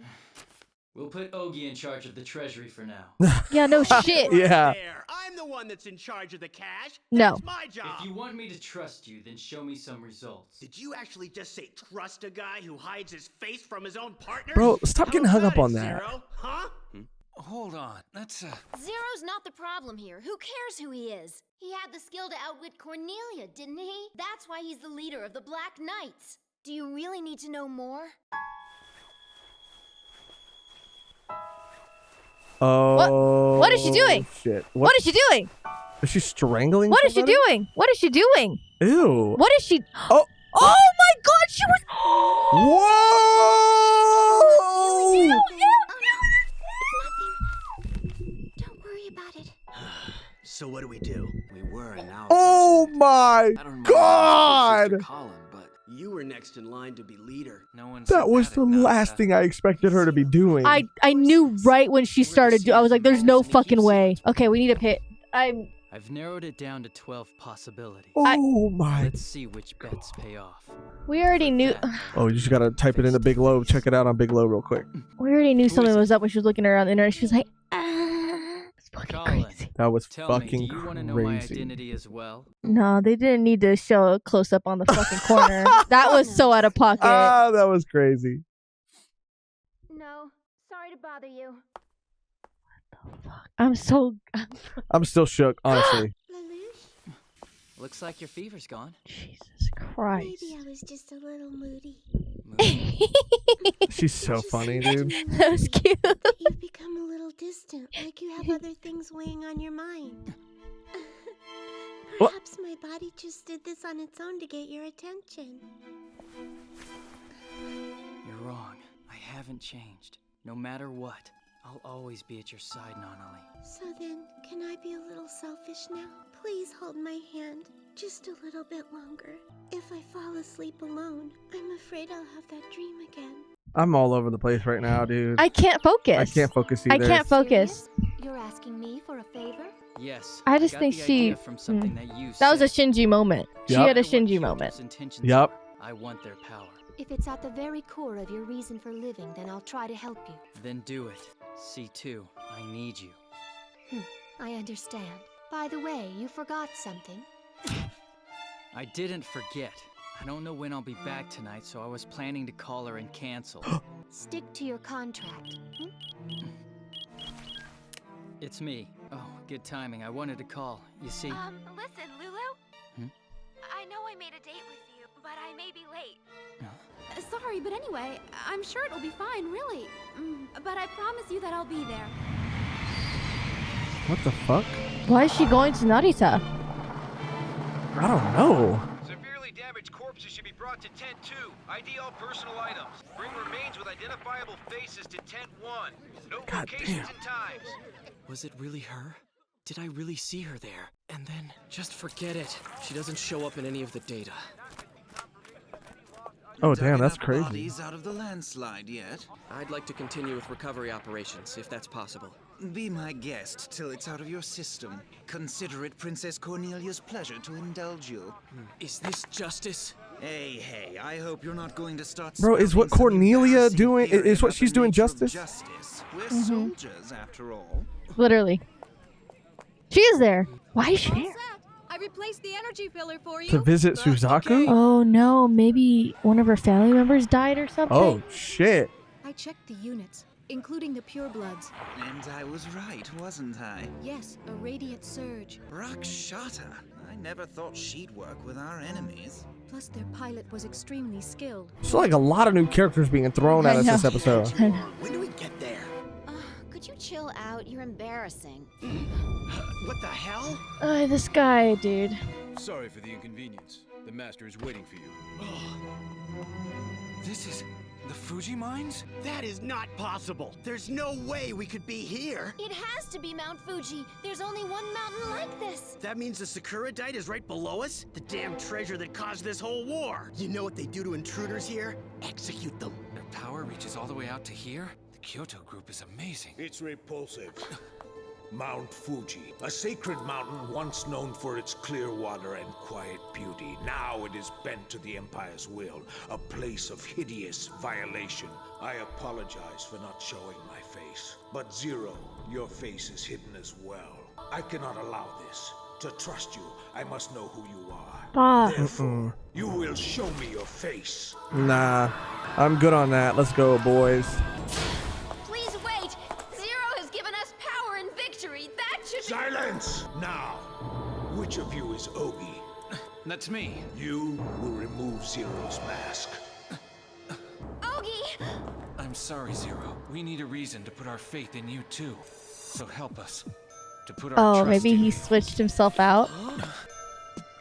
Speaker 7: We'll put Ogie in charge of the treasury for now.
Speaker 1: Yeah, no shit.
Speaker 2: Yeah.
Speaker 19: There. I'm the one that's in charge of the cash.
Speaker 1: No.
Speaker 19: That's my job.
Speaker 7: If you want me to trust you, then show me some results.
Speaker 19: Did you actually just say trust a guy who hides his face from his own partner?
Speaker 2: Bro, stop getting hung up on that.
Speaker 19: Zero? Huh?
Speaker 10: Hold on. Let's
Speaker 17: Zero's not the problem here. Who cares who he is? He had the skill to outwit Cornelia, didn't he? That's why he's the leader of the Black Knights. Do you really need to know more?
Speaker 2: Oh.
Speaker 1: What is she doing?
Speaker 2: Shit.
Speaker 1: What is she doing?
Speaker 2: Is she strangling
Speaker 1: What is she
Speaker 2: somebody?
Speaker 1: doing? What is she doing?
Speaker 2: Ew.
Speaker 1: What is she?
Speaker 2: Oh.
Speaker 1: Oh my God! She was.
Speaker 2: Whoa!
Speaker 1: Ew, ew,
Speaker 17: Don't worry about it.
Speaker 19: So what do? We were and now.
Speaker 2: Oh my God!
Speaker 19: Colin, but you were next in line to be leader.
Speaker 10: No one.
Speaker 2: That was the last thing I expected her to be doing.
Speaker 1: I knew right when she started. I was like, "There's no fucking way." Okay, we need a pit.
Speaker 7: I've narrowed it down to 12 possibilities.
Speaker 2: Oh my.
Speaker 7: Let's see which bets pay off.
Speaker 1: We already knew.
Speaker 2: Oh, you just gotta type it into Big Low. Check it out on Big Low real quick.
Speaker 1: We already knew something was up when she was looking around the internet. She was like, "It's fucking
Speaker 7: Colin,
Speaker 1: crazy."
Speaker 2: That was
Speaker 7: tell
Speaker 2: fucking
Speaker 7: me, do you want to know my
Speaker 2: crazy.
Speaker 7: identity as well?
Speaker 1: No, they didn't need to show a close up on the fucking corner. That was so out of pocket.
Speaker 2: Ah, that was crazy.
Speaker 17: No, sorry to bother you.
Speaker 1: I'm
Speaker 2: I'm still shook, honestly.
Speaker 7: Looks like your fever's gone.
Speaker 1: Jesus Christ.
Speaker 17: Maybe I was just a little moody.
Speaker 2: She's so funny, dude.
Speaker 1: That was cute.
Speaker 17: You've become a little distant, like you have other things weighing on your mind. Perhaps my body just did this on its own to get your attention.
Speaker 7: You're wrong. I haven't changed. No matter what, I'll always be at your side, Nonali.
Speaker 17: So then, can I be a little selfish now? Please hold my hand just a little bit longer. If I fall asleep alone, I'm afraid I'll have that dream again.
Speaker 2: I'm all over the place right now, dude.
Speaker 1: I can't focus.
Speaker 2: I can't focus
Speaker 1: I
Speaker 2: either.
Speaker 1: can't focus.
Speaker 17: You're asking me for a favor?
Speaker 7: Yes.
Speaker 1: I just
Speaker 7: got
Speaker 1: think
Speaker 7: the
Speaker 1: she.
Speaker 7: idea from something that you
Speaker 1: That was a
Speaker 7: said.
Speaker 1: Shinji moment. She
Speaker 2: Yep.
Speaker 1: had a
Speaker 7: No matter what
Speaker 1: Shinji
Speaker 7: Kyoto's
Speaker 1: moment.
Speaker 7: intentions
Speaker 2: Yep.
Speaker 7: are, I want their power.
Speaker 17: If it's at the very core of your reason for living, then I'll try to help you.
Speaker 7: Then do it. C2, I need you.
Speaker 17: I understand. By the way, you forgot something.
Speaker 7: I didn't forget. I don't know when I'll be back tonight, so I was planning to call her and cancel.
Speaker 17: Stick to your contract.
Speaker 7: It's me. Oh, good timing. I wanted to call. You see,
Speaker 18: Listen, Lulu.
Speaker 7: Hmm?
Speaker 18: I know I made a date with you, but I may be late. Sorry, but anyway, I'm sure it'll be fine, really. But I promise you that I'll be there.
Speaker 2: What the fuck?
Speaker 1: Why is she going to Narita?
Speaker 2: I don't know.
Speaker 6: Severely damaged corpses should be brought to Tent 2. ID all personal items. Bring remains with identifiable faces to Tent 1. Note locations and times.
Speaker 8: Was it really her? Did I really see her there? And then, just forget it. She doesn't show up in any of the data.
Speaker 2: Oh, damn, that's crazy.
Speaker 10: Bodies out of the landslide yet?
Speaker 8: I'd like to continue with recovery operations, if that's possible.
Speaker 10: Be my guest till it's out of your system. Consider it Princess Cornelia's pleasure to indulge you.
Speaker 8: Is this justice?
Speaker 10: Hey, I hope you're not going to start.
Speaker 2: Bro, is what Cornelia doing? Is what she's doing justice?
Speaker 10: We're soldiers, after all.
Speaker 1: Literally. She is there. Why is she there?
Speaker 18: I replaced the energy filler for you.
Speaker 2: To visit Suzaku?
Speaker 1: Oh no, maybe one of her family members died or something.
Speaker 2: Oh shit.
Speaker 18: I checked the units, including the purebloods.
Speaker 10: And I was right, wasn't I?
Speaker 18: Yes, a radiant surge.
Speaker 10: Rakshata. I never thought she'd work with our enemies.
Speaker 18: Plus, their pilot was extremely skilled.
Speaker 2: So like a lot of new characters being thrown at us this episode.
Speaker 19: When do we get there?
Speaker 17: Could you chill out? You're embarrassing.
Speaker 19: What the hell?
Speaker 1: This guy, dude.
Speaker 15: Sorry for the inconvenience. The master is waiting for you.
Speaker 10: This is the Fuji mines?
Speaker 19: That is not possible. There's no way we could be here.
Speaker 17: It has to be Mount Fuji. There's only one mountain like this.
Speaker 19: That means the Sakuradite is right below us? The damn treasure that caused this whole war. You know what they do to intruders here? Execute them.
Speaker 10: power reaches all the way out to here? The Kyoto group is amazing.
Speaker 14: It's repulsive. Mount Fuji, a sacred mountain once known for its clear water and quiet beauty. Now it is bent to the Empire's will, a place of hideous violation. I apologize for not showing my face. But Zero, your face is hidden as well. I cannot allow this. To trust you, I must know who you are. Therefore, you will show me your face.
Speaker 2: Nah, I'm good on that. Let's go, boys.
Speaker 18: Please wait! Zero has given us power and victory. That should
Speaker 14: Silence! Now, which of you is Ogi?
Speaker 10: That's me.
Speaker 14: You will remove Zero's mask.
Speaker 18: Ogi!
Speaker 10: I'm sorry, Zero. We need a reason to put our faith in you too. So help us. To put our trust
Speaker 1: maybe
Speaker 10: in
Speaker 1: he
Speaker 10: you.
Speaker 1: switched himself out.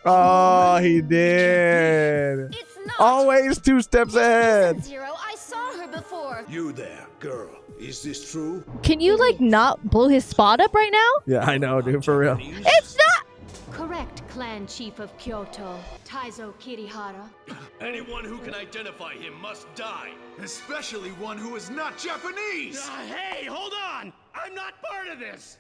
Speaker 2: Oh, he did.
Speaker 18: It's not.
Speaker 2: Always 2 steps ahead.
Speaker 18: Zero, I saw her before.
Speaker 14: You there, girl. Is this true?
Speaker 1: Can you like not blow his spot up right now?
Speaker 2: Yeah, I know, dude, for real.
Speaker 1: It's not.
Speaker 16: Correct, Clan Chief of Kyoto, Taizo Kirihara.
Speaker 13: Anyone who can identify him must die. Especially one who is not Japanese!
Speaker 19: Hey, hold on! I'm not part of this!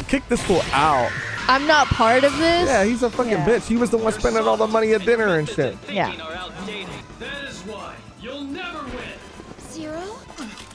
Speaker 2: Kick this fool out.
Speaker 1: I'm not part of this.
Speaker 2: Yeah, he's a fucking bitch. He was the one spending all the money at dinner and shit.
Speaker 1: Yeah.
Speaker 6: Are outdated. That is why you'll never win.
Speaker 18: Zero?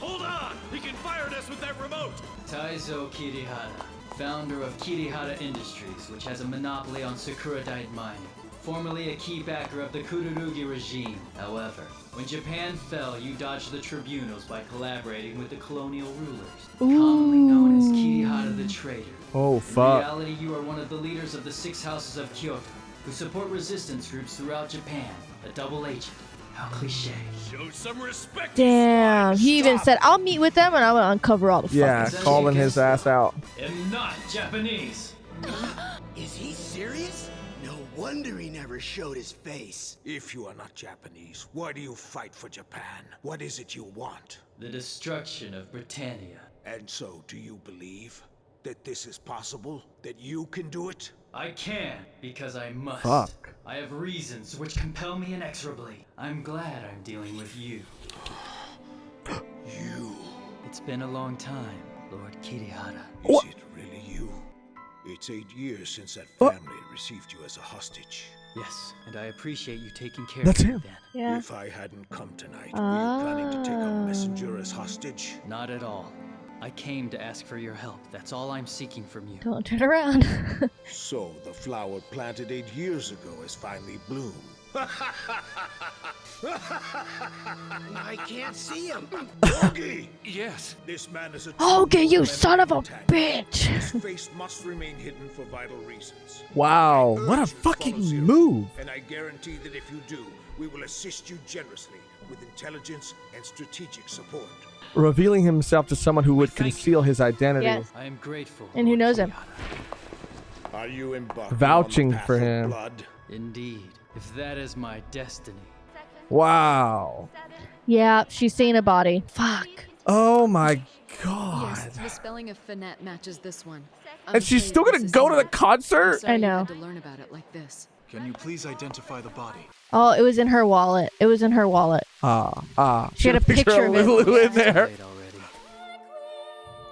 Speaker 13: Hold on! He can fire at us with that remote!
Speaker 7: Taizo Kirihara, founder of Kirihara Industries, which has a monopoly on Sakuradite mining. Formerly a key backer of the Kururugi regime. However, when Japan fell, you dodged the tribunals by collaborating with the colonial rulers, commonly known as Kirihara the Traitor.
Speaker 2: Oh,
Speaker 7: In
Speaker 2: fuck.
Speaker 7: reality, you are one of the leaders of the 6 houses of Kyoto, who support resistance groups throughout Japan. A double agent. How cliche.
Speaker 13: Show some respect!
Speaker 1: Damn. He even said, "I'll meet with them and I'm gonna uncover all the
Speaker 2: Yeah,
Speaker 1: fucking
Speaker 2: calling his ass out.
Speaker 6: Am not Japanese.
Speaker 19: Is he serious? No wonder he never showed his face.
Speaker 14: If you are not Japanese, why do you fight for Japan? What is it you want?
Speaker 7: The destruction of Britannia.
Speaker 14: And so, do you believe that this is possible? That you can do it?
Speaker 7: I can, because I must.
Speaker 2: Fuck.
Speaker 7: I have reasons which compel me inexorably. I'm glad I'm dealing with you.
Speaker 14: You.
Speaker 7: It's been a long time, Lord Kirihara.
Speaker 14: Is it really you? It's 8 years since that family received you as a hostage.
Speaker 7: Yes, and I appreciate you taking care
Speaker 2: That's
Speaker 7: of me
Speaker 2: him.
Speaker 7: then.
Speaker 1: Yeah.
Speaker 14: If I hadn't come tonight, were you planning to take a messenger as hostage?
Speaker 7: Not at all. I came to ask for your help. That's all I'm seeking from you.
Speaker 1: Don't turn around.
Speaker 14: So, the flower planted 8 years ago has finally bloomed.
Speaker 19: I can't see him.
Speaker 14: Ogi!
Speaker 10: Yes.
Speaker 14: This man is a
Speaker 1: Ogi, you
Speaker 14: true
Speaker 1: son of a
Speaker 14: Britannian.
Speaker 1: bitch.
Speaker 14: His face must remain hidden for vital reasons.
Speaker 2: Wow,
Speaker 14: I
Speaker 2: what a
Speaker 14: urge you to follow
Speaker 2: fucking
Speaker 14: Zero,
Speaker 2: move.
Speaker 14: And I guarantee that if you do, we will assist you generously with intelligence and strategic support.
Speaker 2: Revealing himself to someone who would conceal his identity.
Speaker 1: Yes.
Speaker 7: I am grateful.
Speaker 1: And who knows him?
Speaker 14: Are you embarking
Speaker 2: Vouching
Speaker 14: on the path
Speaker 2: for
Speaker 14: of
Speaker 2: him.
Speaker 14: blood?
Speaker 7: Indeed, if that is my destiny.
Speaker 2: Wow.
Speaker 1: Yeah, she's seeing a body. Fuck.
Speaker 2: Oh my god.
Speaker 16: Yes, the spelling of Finette matches this one.
Speaker 2: And she's still gonna go to the concert?
Speaker 1: I know.
Speaker 16: To learn about it like this.
Speaker 15: Can you please identify the body?
Speaker 1: Oh, it was in her wallet. It was in her wallet. She had a picture of it.
Speaker 2: Lulu in there.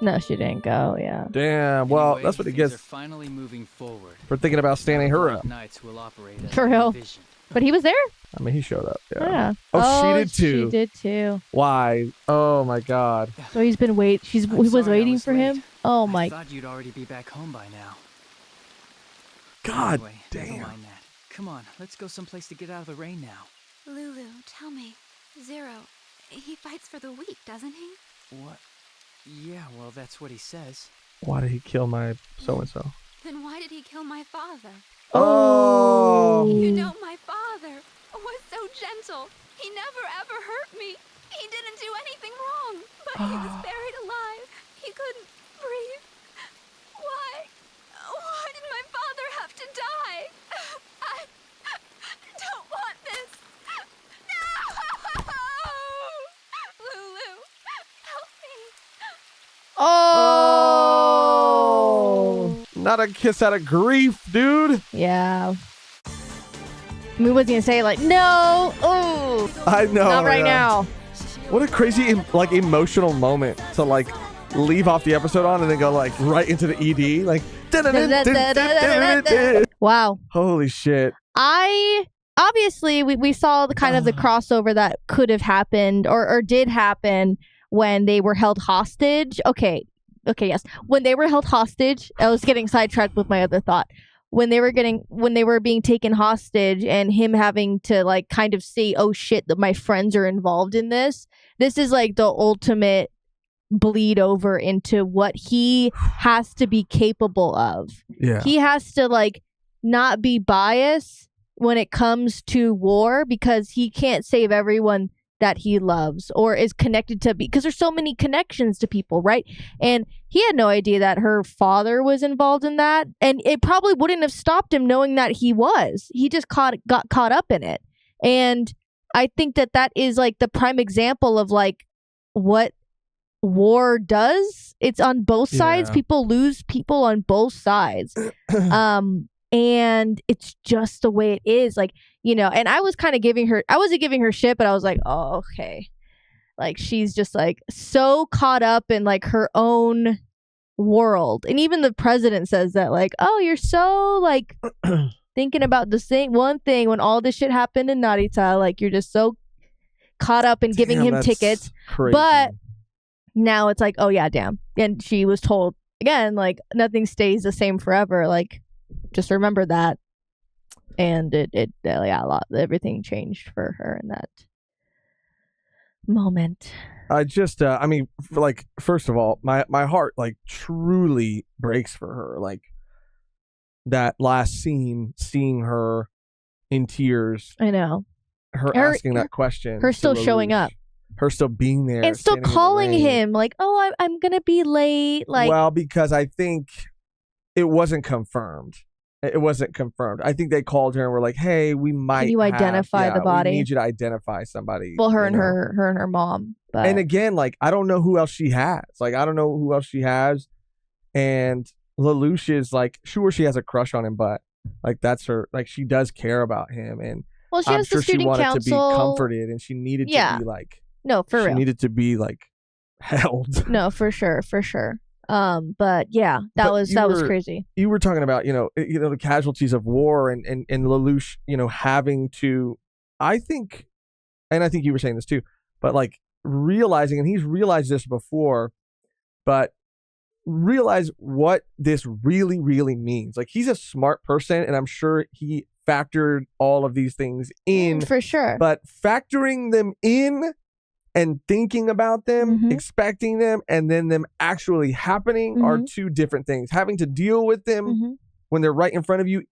Speaker 1: No, she didn't go. Yeah.
Speaker 2: Damn. Well,
Speaker 7: Anyway,
Speaker 2: that's what it
Speaker 7: things
Speaker 2: gets
Speaker 7: are finally moving forward.
Speaker 2: for thinking about standing her up.
Speaker 7: Knights will operate as
Speaker 1: For real.
Speaker 7: envisioned.
Speaker 1: But he was there?
Speaker 2: I mean, he showed up. Yeah.
Speaker 1: Yeah.
Speaker 2: Oh, she did too.
Speaker 1: She did too.
Speaker 2: Why? Oh my god.
Speaker 1: So he's been he was
Speaker 7: sorry I
Speaker 1: waiting
Speaker 7: was
Speaker 1: for
Speaker 7: late.
Speaker 1: him? Oh
Speaker 7: I
Speaker 1: my.
Speaker 7: thought you'd already be back home by now.
Speaker 2: God
Speaker 7: Anyway, never
Speaker 2: damn.
Speaker 7: mind that. Come on, let's go someplace to get out of the rain now.
Speaker 9: Lulu, tell me. Zero, he fights for the weak, doesn't he?
Speaker 7: What? Yeah, well, that's what he says.
Speaker 2: Why did he kill my so-and-so?
Speaker 9: Then why did he kill my father?
Speaker 2: Oh.
Speaker 9: You know, my father was so gentle. He never ever hurt me. He didn't do anything wrong, but he was buried alive. He couldn't breathe. Why? Why did my father have to die? I don't want this. No! Lulu, help me.
Speaker 2: Oh. Not a kiss out of grief, dude.
Speaker 1: Yeah. I mean, was he gonna say like, no, oh,
Speaker 2: I know,
Speaker 1: not right now.
Speaker 2: What a crazy like emotional moment to like leave off the episode on and then go like right into the ED, like.
Speaker 1: Wow.
Speaker 2: Holy shit.
Speaker 1: Obviously we saw the kind of the crossover that could have happened or did happen when they were held hostage. Okay, yes. When they were held hostage, I was getting sidetracked with my other thought. When they were being taken hostage and him having to like kind of say, oh shit, that my friends are involved in this. This is like the ultimate bleed over into what he has to be capable of.
Speaker 2: Yeah.
Speaker 1: He has to like not be biased when it comes to war because he can't save everyone that he loves or is connected to, because there's so many connections to people, right? And he had no idea that her father was involved in that, and it probably wouldn't have stopped him knowing that he was. He just got caught up in it. And I think that is like the prime example of like what war does. It's on both sides. People lose people on both sides. And it's just the way it is, like, you know. And I wasn't giving her shit, but I was like, oh, okay, like she's just like so caught up in like her own world. And even the president says that, like, oh, you're so like thinking about the same one thing when all this shit happened in Narita, like you're just so caught up in giving him tickets.
Speaker 2: Crazy.
Speaker 1: But now it's like, oh yeah, damn. And she was told again, like, nothing stays the same forever, like just remember that. And everything changed for her in that moment.
Speaker 2: I just I mean, like, first of all, my heart like truly breaks for her. Like that last scene, seeing her in tears.
Speaker 1: I know.
Speaker 2: Her asking that question.
Speaker 1: Her still showing up.
Speaker 2: Her still being there.
Speaker 1: And still calling him like, oh, I'm going to be late. Like,
Speaker 2: well, because I think it wasn't confirmed. It wasn't confirmed. I think they called her and were like, hey, we might.
Speaker 1: Can you identify the body?
Speaker 2: We need you to identify somebody.
Speaker 1: Well, her and her mom. But.
Speaker 2: And again, like, I don't know who else she has. Like, I don't know who else she has. And Lelouch is like, sure, she has a crush on him, but like, that's her, like, she does care about him. And
Speaker 1: well, she
Speaker 2: I'm
Speaker 1: has
Speaker 2: sure
Speaker 1: the student
Speaker 2: she wanted
Speaker 1: council.
Speaker 2: to be comforted, and she needed to be like,
Speaker 1: no, for real.
Speaker 2: She needed to be like held.
Speaker 1: No, for sure. But yeah, that was crazy.
Speaker 2: You were talking about, the casualties of war and Lelouch, having to, I think you were saying this too, but like realizing, and he's realized this before, but realize what this really, really means. Like, he's a smart person, and I'm sure he factored all of these things in.
Speaker 1: For sure.
Speaker 2: But factoring them in and thinking about them, expecting them, and then them actually happening are two different things. Having to deal with them when they're right in front of you,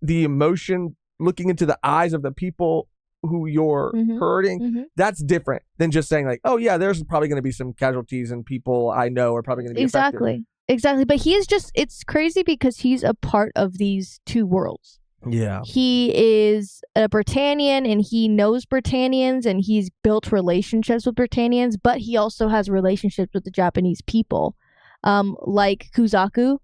Speaker 2: the emotion, looking into the eyes of the people who you're hurting, that's different than just saying like, oh yeah, there's probably going to be some casualties and people I know are probably going to be affected.
Speaker 1: Exactly. But it's crazy because he's a part of these two worlds.
Speaker 2: Yeah.
Speaker 1: He is a Britannian, and he knows Britannians, and he's built relationships with Britannians, but he also has relationships with the Japanese people, like Kuzaku.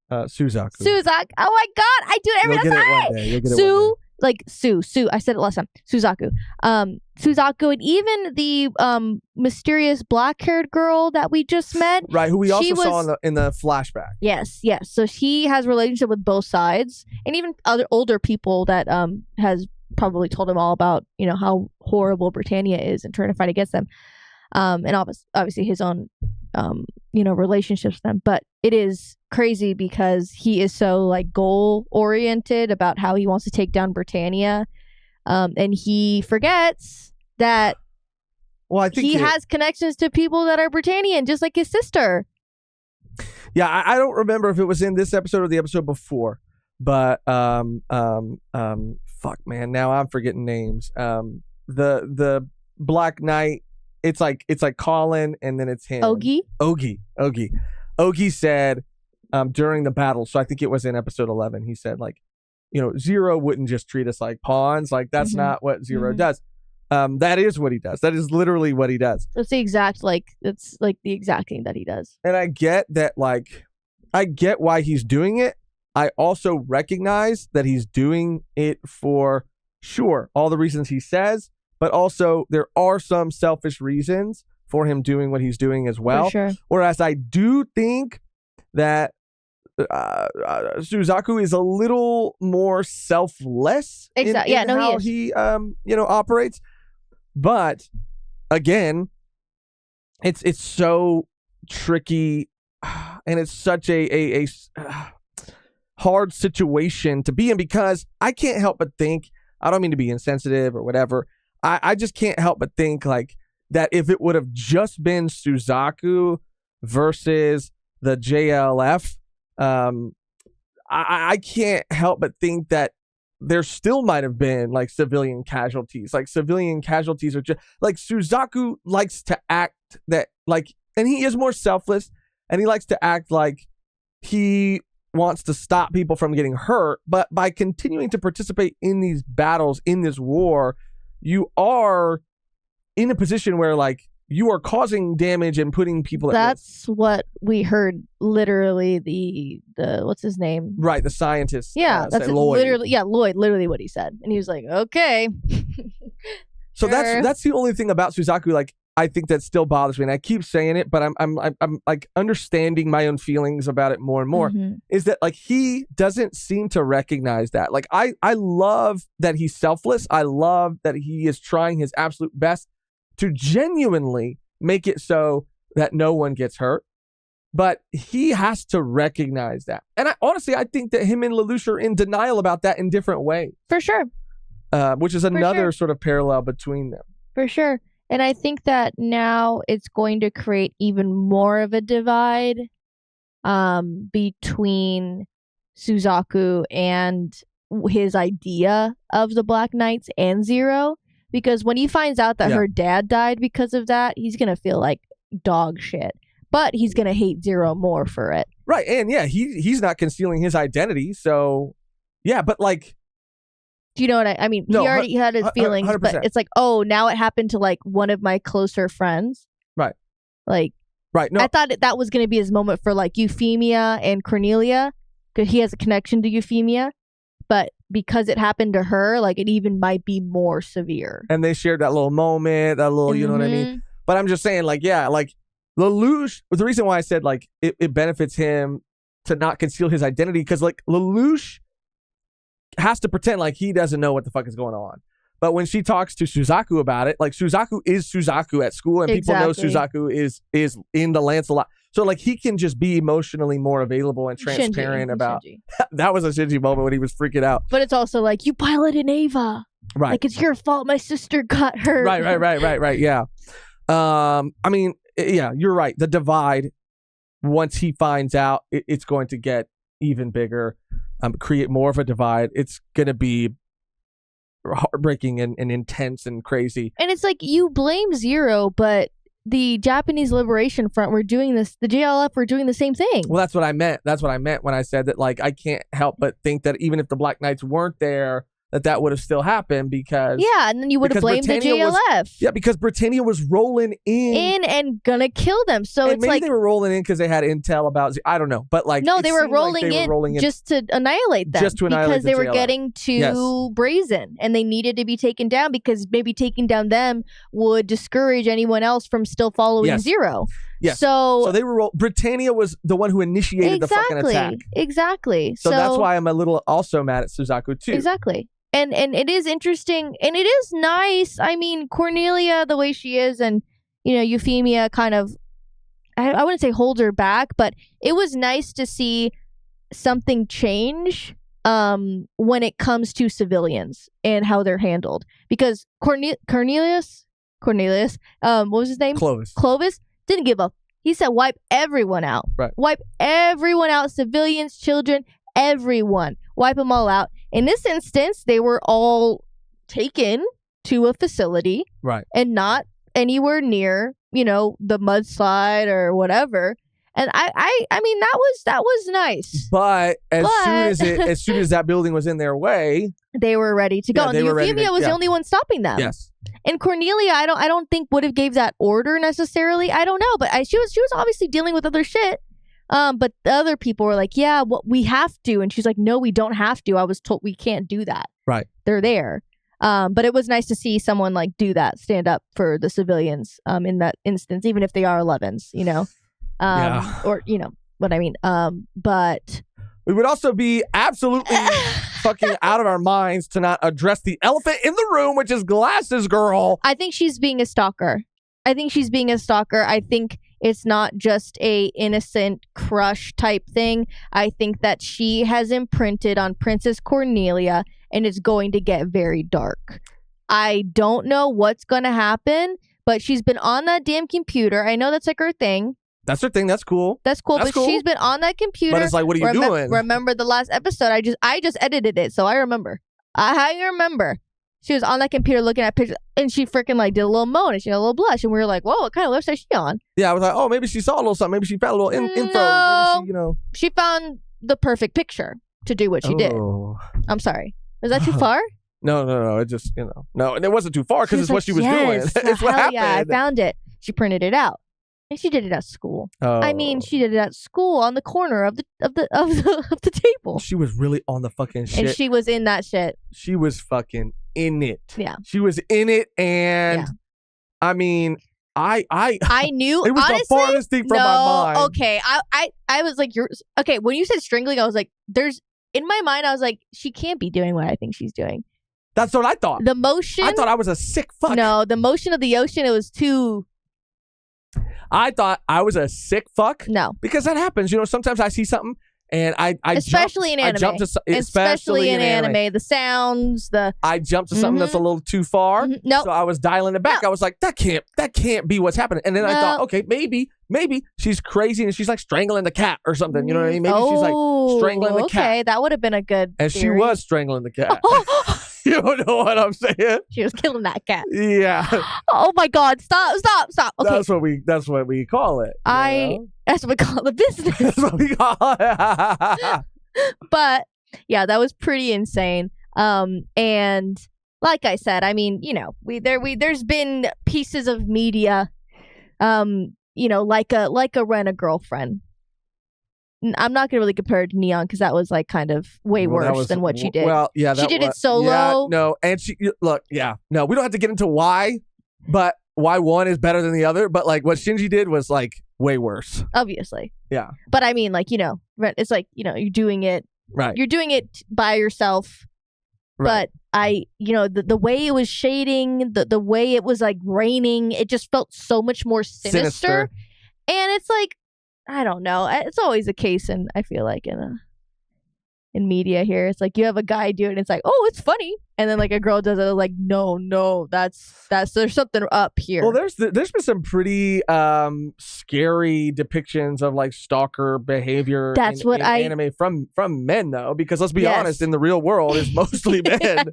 Speaker 2: Suzaku.
Speaker 1: Oh my god, I do it every time.
Speaker 2: You'll get it one day.
Speaker 1: Sue. I said it last time. Suzaku. Suzaku, and even the mysterious black-haired girl that we just met.
Speaker 2: Right, who we also saw in the flashback.
Speaker 1: Yes. So he has a relationship with both sides, and even other older people that has probably told him all about, how horrible Britannia is and trying to fight against them. And obviously his own relationships with them. But it is crazy because he is so like goal oriented about how he wants to take down Britannia, and he forgets that
Speaker 2: I think
Speaker 1: he has connections to people that are Britannian, just like his sister.
Speaker 2: Yeah, I don't remember if it was in this episode or the episode before, but fuck, man, now I'm forgetting names. The Black Knight. It's like Colin, and then it's him. Ogi said during the battle, so I think it was in episode 11, he said, like, Zero wouldn't just treat us like pawns. Like, that's not what Zero does. That is what he does. That is literally what he does.
Speaker 1: That's the exact the exact thing that he does.
Speaker 2: And I get that, like, I get why he's doing it. I also recognize that he's doing it for Sure, all the reasons he says, but also there are some selfish reasons for him doing what he's doing as well.
Speaker 1: For sure.
Speaker 2: Whereas I do think that Suzaku is a little more selfless in how he operates. But again, it's so tricky, and it's such a hard situation to be in, because I can't help but think, I don't mean to be insensitive or whatever, I just can't help but think like that if it would have just been Suzaku versus the JLF, I can't help but think that there still might have been like civilian casualties. Like civilian casualties are just like Suzaku likes to act that like, and he is more selfless, and he likes to act like he wants to stop people from getting hurt. But by continuing to participate in these battles, in this war, you are in a position where like you are causing damage and putting people at risk.
Speaker 1: That's what we heard. Literally, the what's his name?
Speaker 2: Right, the scientist.
Speaker 1: Yeah, that's
Speaker 2: Lloyd.
Speaker 1: literally. Yeah, Lloyd. Literally what he said, and he was like, "Okay."
Speaker 2: So that's the only thing about Suzaku. Like, I think that still bothers me, and I keep saying it, but I'm like understanding my own feelings about it more and more. Is that like he doesn't seem to recognize that? Like I love that he's selfless. I love that he is trying his absolute best to genuinely make it so that no one gets hurt. But he has to recognize that. And I think that him and Lelouch are in denial about that in different ways.
Speaker 1: For sure.
Speaker 2: Which is another sort of parallel between them.
Speaker 1: For sure. And I think that now it's going to create even more of a divide between Suzaku and his idea of the Black Knights and Zero. Because when he finds out that her dad died because of that, he's going to feel like dog shit. But he's going to hate Zero more for it.
Speaker 2: Right. And yeah, he's not concealing his identity. So, yeah, but like...
Speaker 1: Do you know what I mean? No, he already had his feelings,
Speaker 2: 100%.
Speaker 1: but it's like, oh, now it happened to like one of my closer friends.
Speaker 2: Right.
Speaker 1: Like,
Speaker 2: right. No,
Speaker 1: I thought that was going to be his moment for like Euphemia and Cornelia, because he has a connection to Euphemia. But because it happened to her, like it even might be more severe.
Speaker 2: And they shared that little moment, that little, you know what I mean? But I'm just saying, like, yeah, like Lelouch, the reason why I said like it benefits him to not conceal his identity, because like Lelouch has to pretend like he doesn't know what the fuck is going on. But when she talks to Suzaku about it, like Suzaku is Suzaku at school, and people know Suzaku is in the Lancelot. So like he can just be emotionally more available and transparent about. That was a Shinji moment when he was freaking out.
Speaker 1: But it's also like, you piloted Ava.
Speaker 2: Right.
Speaker 1: Like it's your fault my sister got hurt.
Speaker 2: Right. Yeah. I mean, yeah, you're right. The divide, once he finds out, it's going to get even bigger, create more of a divide. It's going to be heartbreaking and intense and crazy.
Speaker 1: And it's like, you blame Zero, but the Japanese Liberation Front were doing this, the JLF were doing the same thing.
Speaker 2: Well, that's what I meant. That's what I meant when I said that, like, I can't help but think that even if the Black Knights weren't there, that would have still happened, because...
Speaker 1: Yeah, and then you would have blamed the JLF.
Speaker 2: Because Britannia was rolling in
Speaker 1: and gonna kill them. So
Speaker 2: and
Speaker 1: it's
Speaker 2: maybe
Speaker 1: like...
Speaker 2: they were rolling in because they had intel about... I don't know, but like...
Speaker 1: No, they were rolling in just to annihilate them.
Speaker 2: Just to annihilate
Speaker 1: because they were
Speaker 2: JLF.
Speaker 1: getting too brazen, and they needed to be taken down, because maybe taking down them would discourage anyone else from still following Zero.
Speaker 2: Yes.
Speaker 1: So
Speaker 2: they were... Britannia was the one who initiated the fucking attack.
Speaker 1: Exactly.
Speaker 2: So that's why I'm a little also mad at Suzaku too.
Speaker 1: Exactly. And it is interesting, and it is nice. I mean, Cornelia, the way she is, and, you know, Euphemia kind of, I wouldn't say holds her back, but it was nice to see something change when it comes to civilians and how they're handled. Because Cornelius, what was his name? Clovis didn't give up. He said, wipe everyone out.
Speaker 2: Right.
Speaker 1: Wipe everyone out, civilians, children, everyone. Wipe them all out. In this instance, they were all taken to a facility,
Speaker 2: right,
Speaker 1: and not anywhere near, you know, the mudslide or whatever. And I mean, that was nice.
Speaker 2: But as soon as that building was in their way,
Speaker 1: they were ready to go.
Speaker 2: Yeah,
Speaker 1: and Euphemia was the only one stopping them.
Speaker 2: Yes.
Speaker 1: And Cornelia, I don't think would have gave that order necessarily. I don't know, but she was obviously dealing with other shit. But the other people were like, yeah, we have to. And she's like, no, we don't have to. I was told we can't do that.
Speaker 2: Right.
Speaker 1: They're there. But it was nice to see someone like do that, stand up for the civilians in that instance, even if they are 11s, you know, or you know what I mean. But
Speaker 2: we would also be absolutely fucking out of our minds to not address the elephant in the room, which is Glasses Girl.
Speaker 1: I think she's being a stalker. I think it's not just a innocent crush type thing. I think that she has imprinted on Princess Cornelia, and it's going to get very dark. I don't know what's going to happen, but she's been on that damn computer. I know that's like her thing.
Speaker 2: That's her thing. That's cool.
Speaker 1: That's cool. But she's been on that computer.
Speaker 2: But it's like, what are you doing?
Speaker 1: Remember the last episode? I just edited it, so I remember. I remember. She was on that computer looking at pictures, and she freaking like did a little moan, and she had a little blush, and we were like, "Whoa, what kind of lipstick is she on?"
Speaker 2: Yeah, I was like, "Oh, maybe she saw a little something. Maybe she found a little info.
Speaker 1: No.
Speaker 2: Maybe she, you know,
Speaker 1: she found the perfect picture to do what she did." I'm sorry. Was that too far?
Speaker 2: No. It just, you know, no, and it wasn't too far because it's what she was doing.
Speaker 1: Yes,
Speaker 2: It's what happened.
Speaker 1: Yeah, I found it. She printed it out, and she did it at school. I mean, she did it at school on the corner of the table.
Speaker 2: She was really on the fucking shit,
Speaker 1: and she was in that shit.
Speaker 2: She was fucking in it.
Speaker 1: Yeah,
Speaker 2: she was in it, and I mean, I
Speaker 1: knew
Speaker 2: it was
Speaker 1: honestly,
Speaker 2: the farthest thing from my mind.
Speaker 1: Okay, I was like, you're okay. When you said strangling, I was like, there's in my mind, I was like, she can't be doing what I think she's doing.
Speaker 2: That's what I thought.
Speaker 1: The motion.
Speaker 2: I thought I was a sick fuck.
Speaker 1: No, the motion of the ocean. It was too.
Speaker 2: I thought I was a sick fuck.
Speaker 1: No,
Speaker 2: because that happens. You know, sometimes I see something and I
Speaker 1: especially in anime. Especially in anime, the sounds,
Speaker 2: I jumped to something that's a little too far.
Speaker 1: No,
Speaker 2: so I was dialing it back. I was like, that can't be what's happening. And then I thought, okay, maybe she's crazy and she's like strangling the cat or something. You know what I mean? Maybe she's like strangling the cat.
Speaker 1: Okay, that would have been a good.
Speaker 2: And
Speaker 1: theory.
Speaker 2: she was strangling the cat. You don't know what I'm saying?
Speaker 1: She was killing that cat.
Speaker 2: Yeah.
Speaker 1: Oh my God! Stop! Okay.
Speaker 2: That's what we call it.
Speaker 1: That's what we call the business.
Speaker 2: That's what we call it.
Speaker 1: But yeah, that was pretty insane. And like I said, I mean, you know, there's been pieces of media, you know, like a Rent a Girlfriend. I'm not gonna really compare it to Neon because that was like kind of way worse than what she did.
Speaker 2: Well, yeah,
Speaker 1: she did it solo.
Speaker 2: Yeah, no, and we don't have to get into why, but why one is better than the other. But like what Shinji did was like way worse.
Speaker 1: Obviously.
Speaker 2: Yeah.
Speaker 1: But I mean, like, you know, it's like, you know, you're doing it.
Speaker 2: Right.
Speaker 1: You're doing it by yourself. Right. But you know, the way it was shading, the way it was like raining, it just felt so much more sinister. And it's like, I don't know. It's always a case, and I feel like in media here, it's like you have a guy do it, and it's like, oh, it's funny, and then like a girl does it, like, no, that's there's something up here.
Speaker 2: Well, there's been some pretty scary depictions of like stalker behavior.
Speaker 1: That's
Speaker 2: in anime from men though, because let's be honest, in the real world, it's mostly men.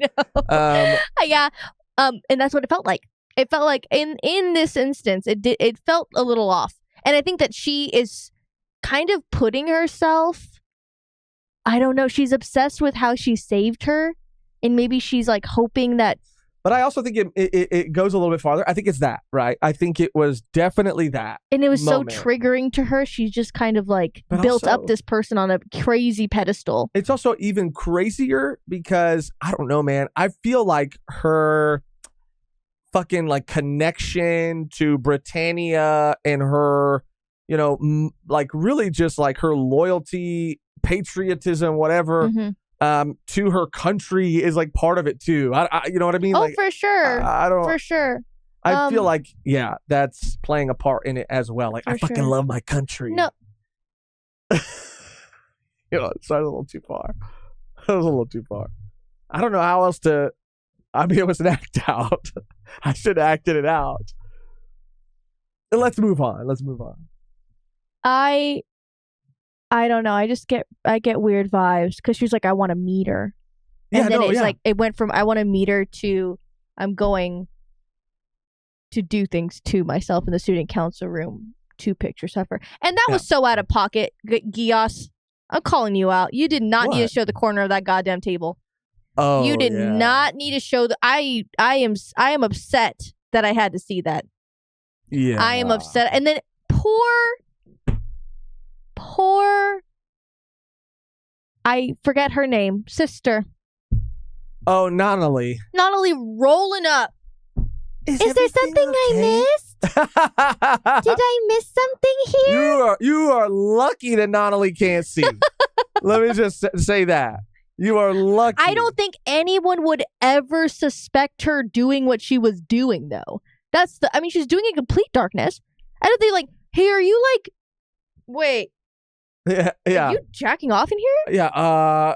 Speaker 1: Yeah, and that's what it felt like. It felt like in this instance, it felt a little off. And I think that she is kind of putting herself, I don't know, she's obsessed with how she saved her. And maybe she's like hoping that.
Speaker 2: But I also think it goes a little bit farther. I think it's that, right? I think it was definitely that.
Speaker 1: And it was so triggering to her. She's just kind of like built up this person on a crazy pedestal.
Speaker 2: It's also even crazier because, I don't know, man. I feel like her fucking like connection to Britannia and her, you know, like really just like her loyalty, patriotism, whatever, to her country is like part of it too. You know what I mean?
Speaker 1: Oh,
Speaker 2: like,
Speaker 1: for sure.
Speaker 2: I don't.
Speaker 1: For sure.
Speaker 2: I feel like, yeah, that's playing a part in it as well. Like, I fucking love my country.
Speaker 1: No.
Speaker 2: You know, it started a little too far. It was a little too far. I don't know how else to. I mean, it was an act out. I should have acted it out. Let's move on.
Speaker 1: I don't know. I get weird vibes because she's like, I want to meet her. And then it's like, it went from I want to meet her to I'm going to do things to myself in the student council room. 2 pictures of her. And that was so out of pocket, Geass. I'm calling you out. You did not need to show the corner of that goddamn table.
Speaker 2: Oh,
Speaker 1: you did not need to show I am upset that I had to see that.
Speaker 2: Yeah.
Speaker 1: I am upset. And then poor I forget her name. Sister.
Speaker 2: Oh, Nonali.
Speaker 1: Nonali rolling up. Is there something I missed? Did I miss something here?
Speaker 2: You are lucky that Nonali can't see. Let me just say that. You are lucky.
Speaker 1: I don't think anyone would ever suspect her doing what she was doing, though. She's doing it in complete darkness. I don't think, like, hey, are you like, wait.
Speaker 2: Yeah.
Speaker 1: Are you jacking off in here?
Speaker 2: Yeah.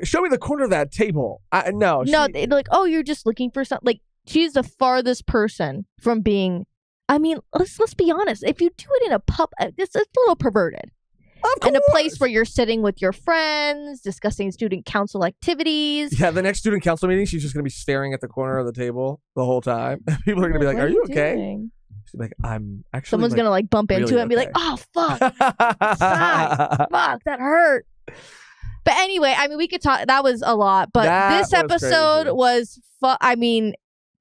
Speaker 2: Show me the corner of that table. No.
Speaker 1: They're like, oh, you're just looking for something. Like, she's the farthest person from being. I mean, let's be honest. If you do it in a pub, it's a little perverted.
Speaker 2: Of course.
Speaker 1: In a place where you're sitting with your friends, discussing student council activities.
Speaker 2: Yeah, the next student council meeting, she's just going to be staring at the corner of the table the whole time. People are going to be like, are you okay?
Speaker 1: Doing?
Speaker 2: She's like, I'm actually.
Speaker 1: Someone's going to like bump into it and be like, oh, fuck. Fuck, that hurt. But anyway, I mean, we could talk. That was a lot. But this episode was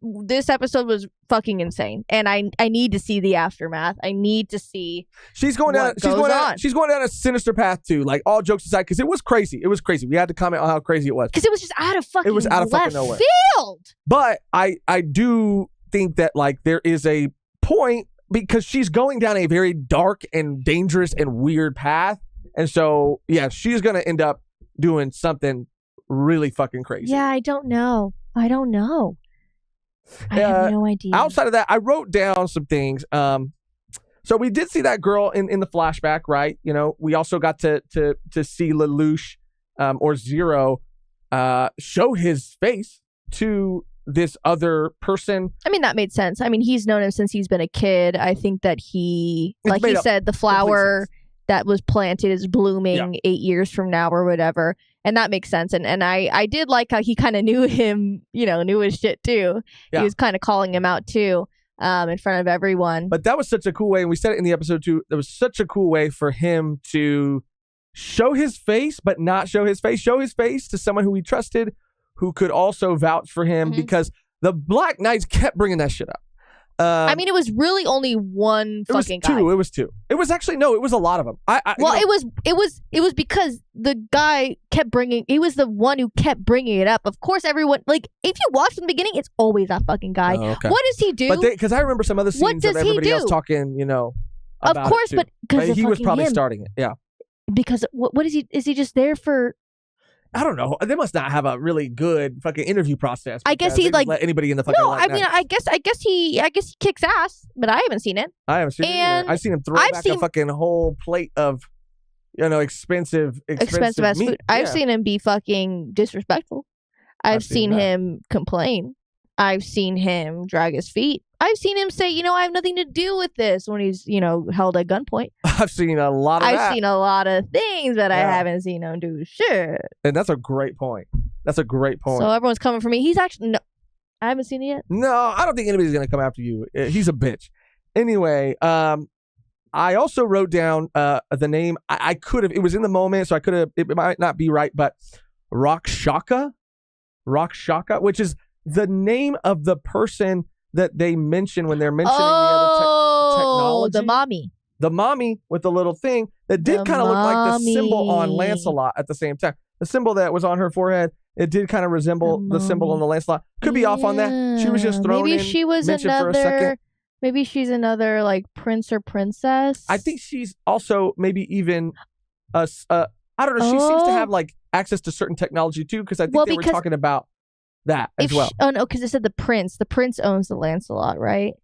Speaker 1: this episode was fucking insane, and I need to see the aftermath. I need to see.
Speaker 2: She's going down a sinister path too. Like, all jokes aside, because it was crazy. It was crazy. We had to comment on how crazy it was
Speaker 1: because it was just out of fucking.
Speaker 2: It was out of
Speaker 1: left
Speaker 2: fucking nowhere.
Speaker 1: Field.
Speaker 2: But I do think that like there is a point because she's going down a very dark and dangerous and weird path, and so yeah, she's gonna end up doing something really fucking crazy.
Speaker 1: Yeah, I don't know. I have no idea.
Speaker 2: Outside of that, I wrote down some things. So we did see that girl in the flashback, right? You know, we also got to see Lelouch or Zero show his face to this other person.
Speaker 1: I mean, that made sense. I mean, he's known him since he's been a kid. I think that he said, the flower that was planted is blooming 8 years from now or whatever. And that makes sense. And I did like how he kind of knew him, knew his shit too. Yeah. He was kind of calling him out too in front of everyone.
Speaker 2: But that was such a cool way. And we said it in the episode too. That was such a cool way for him to show his face, but not show his face. Show his face to someone who he trusted, who could also vouch for him because the Black Knights kept bringing that shit up.
Speaker 1: I mean, it was really only one fucking guy.
Speaker 2: It was two. It was actually, no, it was a lot of them.
Speaker 1: It was because the guy kept bringing, he was the one who kept bringing it up. Of course, everyone, like, if you watch from the beginning, it's always that fucking guy.
Speaker 2: Oh, okay.
Speaker 1: What does he do?
Speaker 2: But because I remember some other scenes of everybody else talking, about
Speaker 1: of course,
Speaker 2: it too.
Speaker 1: but
Speaker 2: he was probably starting it. Yeah.
Speaker 1: Because what is he? Is he just there for?
Speaker 2: I don't know. They must not have a really good fucking interview process.
Speaker 1: I guess he
Speaker 2: let anybody in the fucking.
Speaker 1: No, I mean, I guess he kicks ass, but I haven't seen it.
Speaker 2: I haven't seen it either. I've seen him throw back a fucking whole plate of, expensive
Speaker 1: ass
Speaker 2: meat.
Speaker 1: food. I've seen him be fucking disrespectful. I've seen him complain. I've seen him drag his feet. I've seen him say, I have nothing to do with this when he's, held at gunpoint.
Speaker 2: I've seen a lot of that.
Speaker 1: I've seen a lot of things, but I haven't seen him do shit.
Speaker 2: And that's a great point. So
Speaker 1: everyone's coming for me. He's actually, no, I haven't seen it yet.
Speaker 2: No, I don't think anybody's going to come after you. He's a bitch. Anyway, I also wrote down the name. I could have, it was in the moment, so I could have, it might not be right, but Rakshaka, which is the name of the person that they mention when they're mentioning the other technology. The mommy with the little thing that did kind of look like the symbol on Lancelot at the same time. The symbol that was on her forehead, it did kind of resemble the symbol on the Lancelot. Could be off on that. She was just thrown in.
Speaker 1: Maybe she was another. Maybe she's another like prince or princess.
Speaker 2: I think she's also maybe even I don't know. She seems to have like access to certain technology too, because I think they were talking about that as well.
Speaker 1: Oh no, because it said the prince. The prince owns the Lancelot, right?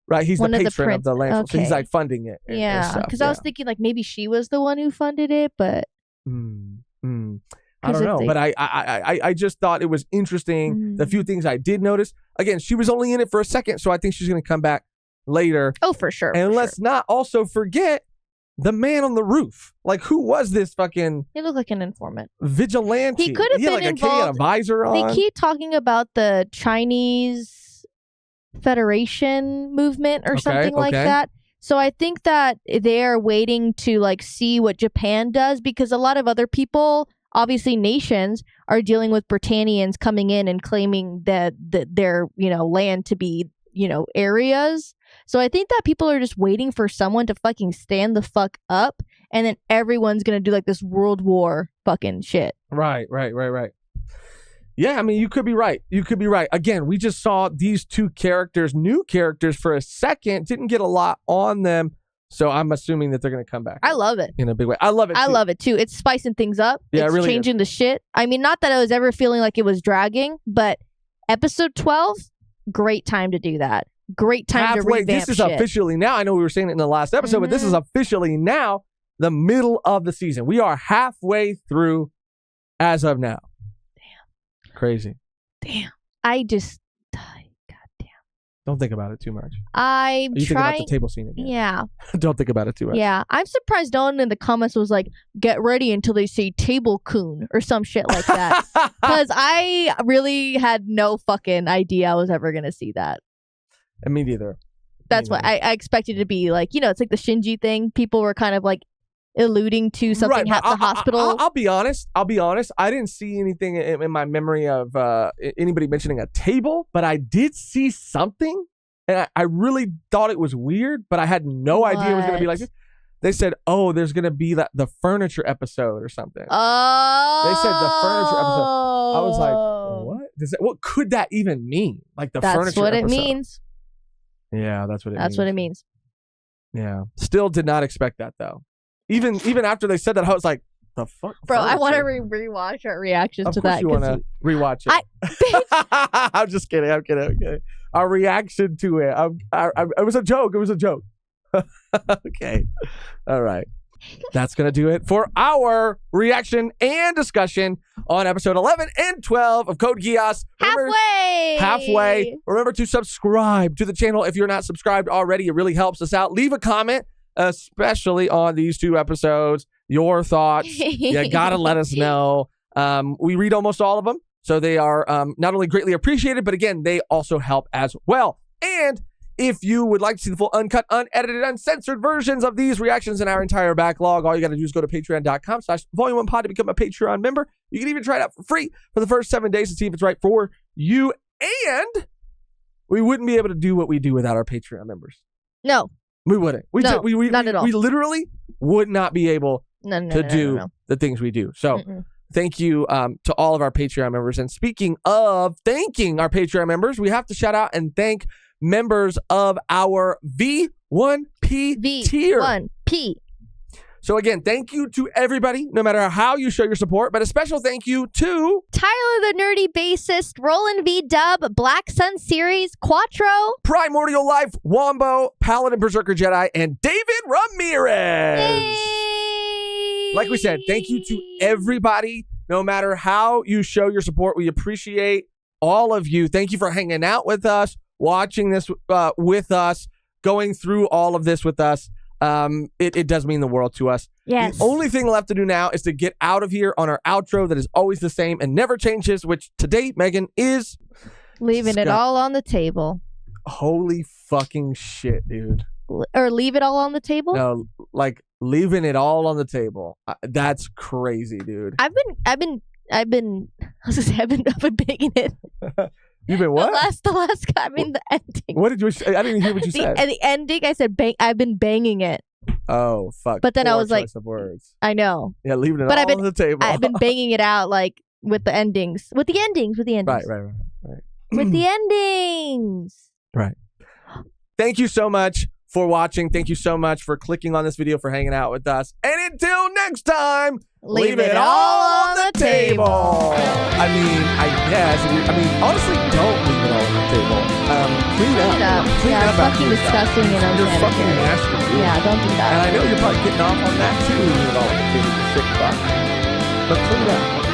Speaker 2: Right, he's one the patron of the Lancelot, so he's like funding it.
Speaker 1: Yeah, because I was thinking like maybe she was the one who funded it, but
Speaker 2: I don't know. But I just thought it was interesting. The few things I did notice. Again, she was only in it for a second, so I think she's going to come back later.
Speaker 1: Oh, for sure.
Speaker 2: And let's not also forget the man on the roof. Like, who was this fucking?
Speaker 1: He looked like an informant.
Speaker 2: Vigilante.
Speaker 1: He could have been
Speaker 2: like
Speaker 1: involved.
Speaker 2: A kid, he had a visor on.
Speaker 1: They keep talking about the Chinese Federation movement or something like that. So I think that they're waiting to like see what Japan does, because a lot of other people, obviously nations, are dealing with Britannians coming in and claiming that their land to be areas. So I think that people are just waiting for someone to fucking stand the fuck up, and then everyone's gonna do like this World War fucking shit.
Speaker 2: Right. Yeah, I mean, you could be right. You could be right. Again, we just saw these two characters, new characters for a second, didn't get a lot on them. So I'm assuming that they're going to come back.
Speaker 1: I love it.
Speaker 2: In a big way. I love it, too.
Speaker 1: I love it, too. It's spicing things up.
Speaker 2: Yeah,
Speaker 1: it's
Speaker 2: it really
Speaker 1: changing the shit. I mean, not that I was ever feeling like it was dragging, but episode 12, great time to do that. Great time to revamp
Speaker 2: This is
Speaker 1: shit.
Speaker 2: officially now. I know we were saying it in the last episode, but this is officially now the middle of the season. We are halfway through as of now. Damn. Crazy.
Speaker 1: Damn. I just...
Speaker 2: Don't think about it too much.
Speaker 1: I'm
Speaker 2: you
Speaker 1: trying...
Speaker 2: think about the table scene again.
Speaker 1: Yeah.
Speaker 2: Don't think about it too much.
Speaker 1: Yeah. I'm surprised no one in the comments was like, get ready until they say table coon or some shit like that. Because I really had no fucking idea I was ever going to see that.
Speaker 2: And me neither.
Speaker 1: That's why I expected it to be like, it's like the Shinji thing. People were kind of like alluding to something at the hospital.
Speaker 2: I'll be honest. I didn't see anything in my memory of anybody mentioning a table, but I did see something, and I really thought it was weird, but I had no idea it was going to be like this. They said, "Oh, there's going to be the furniture episode or something."
Speaker 1: Oh,
Speaker 2: they said the furniture episode. I was like, "What? What could that even mean?" Like the furniture. That's
Speaker 1: what
Speaker 2: episode.
Speaker 1: it means.
Speaker 2: Yeah, that's what it means.
Speaker 1: That's what it means.
Speaker 2: Yeah, still did not expect that though. Even after they said that, I was like, the fuck?
Speaker 1: Bro, I want to rewatch our reactions to that.
Speaker 2: Of course you want to rewatch it. I'm just kidding. I'm kidding. Our reaction to it. It was a joke. It was a joke. Okay. All right. That's going to do it for our reaction and discussion on episode 11 and 12 of Code Geass. Halfway. Remember to subscribe to the channel if you're not subscribed already. It really helps us out. Leave a comment, especially on these two episodes. Your thoughts. You got to let us know. We read almost all of them, so they are not only greatly appreciated, but again, they also help as well. And if you would like to see the full uncut, unedited, uncensored versions of these reactions and our entire backlog, all you got to do is go to patreon.com/volume1pod to become a Patreon member. You can even try it out for free for the first 7 days to see if it's right for you. And we wouldn't be able to do what we do without our Patreon members.
Speaker 1: No.
Speaker 2: We wouldn't.
Speaker 1: Not at all.
Speaker 2: We literally would not be able to do the things we do. So thank you to all of our Patreon members. And speaking of thanking our Patreon members, we have to shout out and thank members of our V1P tier.
Speaker 1: V1P.
Speaker 2: So again, thank you to everybody, no matter how you show your support, but a special thank you to
Speaker 1: Tyler the Nerdy Bassist, Roland V Dub, Black Sun Series, Quattro,
Speaker 2: Primordial Life, Wombo, Paladin Berserker Jedi, and David Ramirez.
Speaker 1: Yay!
Speaker 2: Like we said, thank you to everybody, no matter how you show your support. We appreciate all of you. Thank you for hanging out with us, watching this with us, going through all of this with us. It does mean the world to us.
Speaker 1: Yes.
Speaker 2: The only thing left to do now is to get out of here on our outro that is always the same and never changes, which today, Megan, is
Speaker 1: leaving it all on the table.
Speaker 2: Holy fucking shit, dude.
Speaker 1: Or leave it all on the table?
Speaker 2: No, like leaving it all on the table. That's crazy, dude.
Speaker 1: I've been banging it.
Speaker 2: You've been what?
Speaker 1: The last guy. I mean, the ending.
Speaker 2: What did you say? I didn't hear what you said.
Speaker 1: At the ending, I said, I've been banging it.
Speaker 2: Oh, fuck.
Speaker 1: But then I was like,
Speaker 2: of words.
Speaker 1: I know.
Speaker 2: Yeah, leaving it all on the table.
Speaker 1: I've been banging it out like with the endings. With the endings.
Speaker 2: Right.
Speaker 1: With the endings.
Speaker 2: Right. Thank you so much for watching. Thank you so much for clicking on this video, for hanging out with us. And until next time, leave it all on the table. I mean, I guess. Honestly, don't leave it all on the table. Clean up. Clean up.
Speaker 1: Fucking disgusting and unsanitary.
Speaker 2: You're fucking nasty.
Speaker 1: Yeah, don't do that.
Speaker 2: And I know you're probably getting off on that too, leaving it all on the table, you sick fuck. But clean up.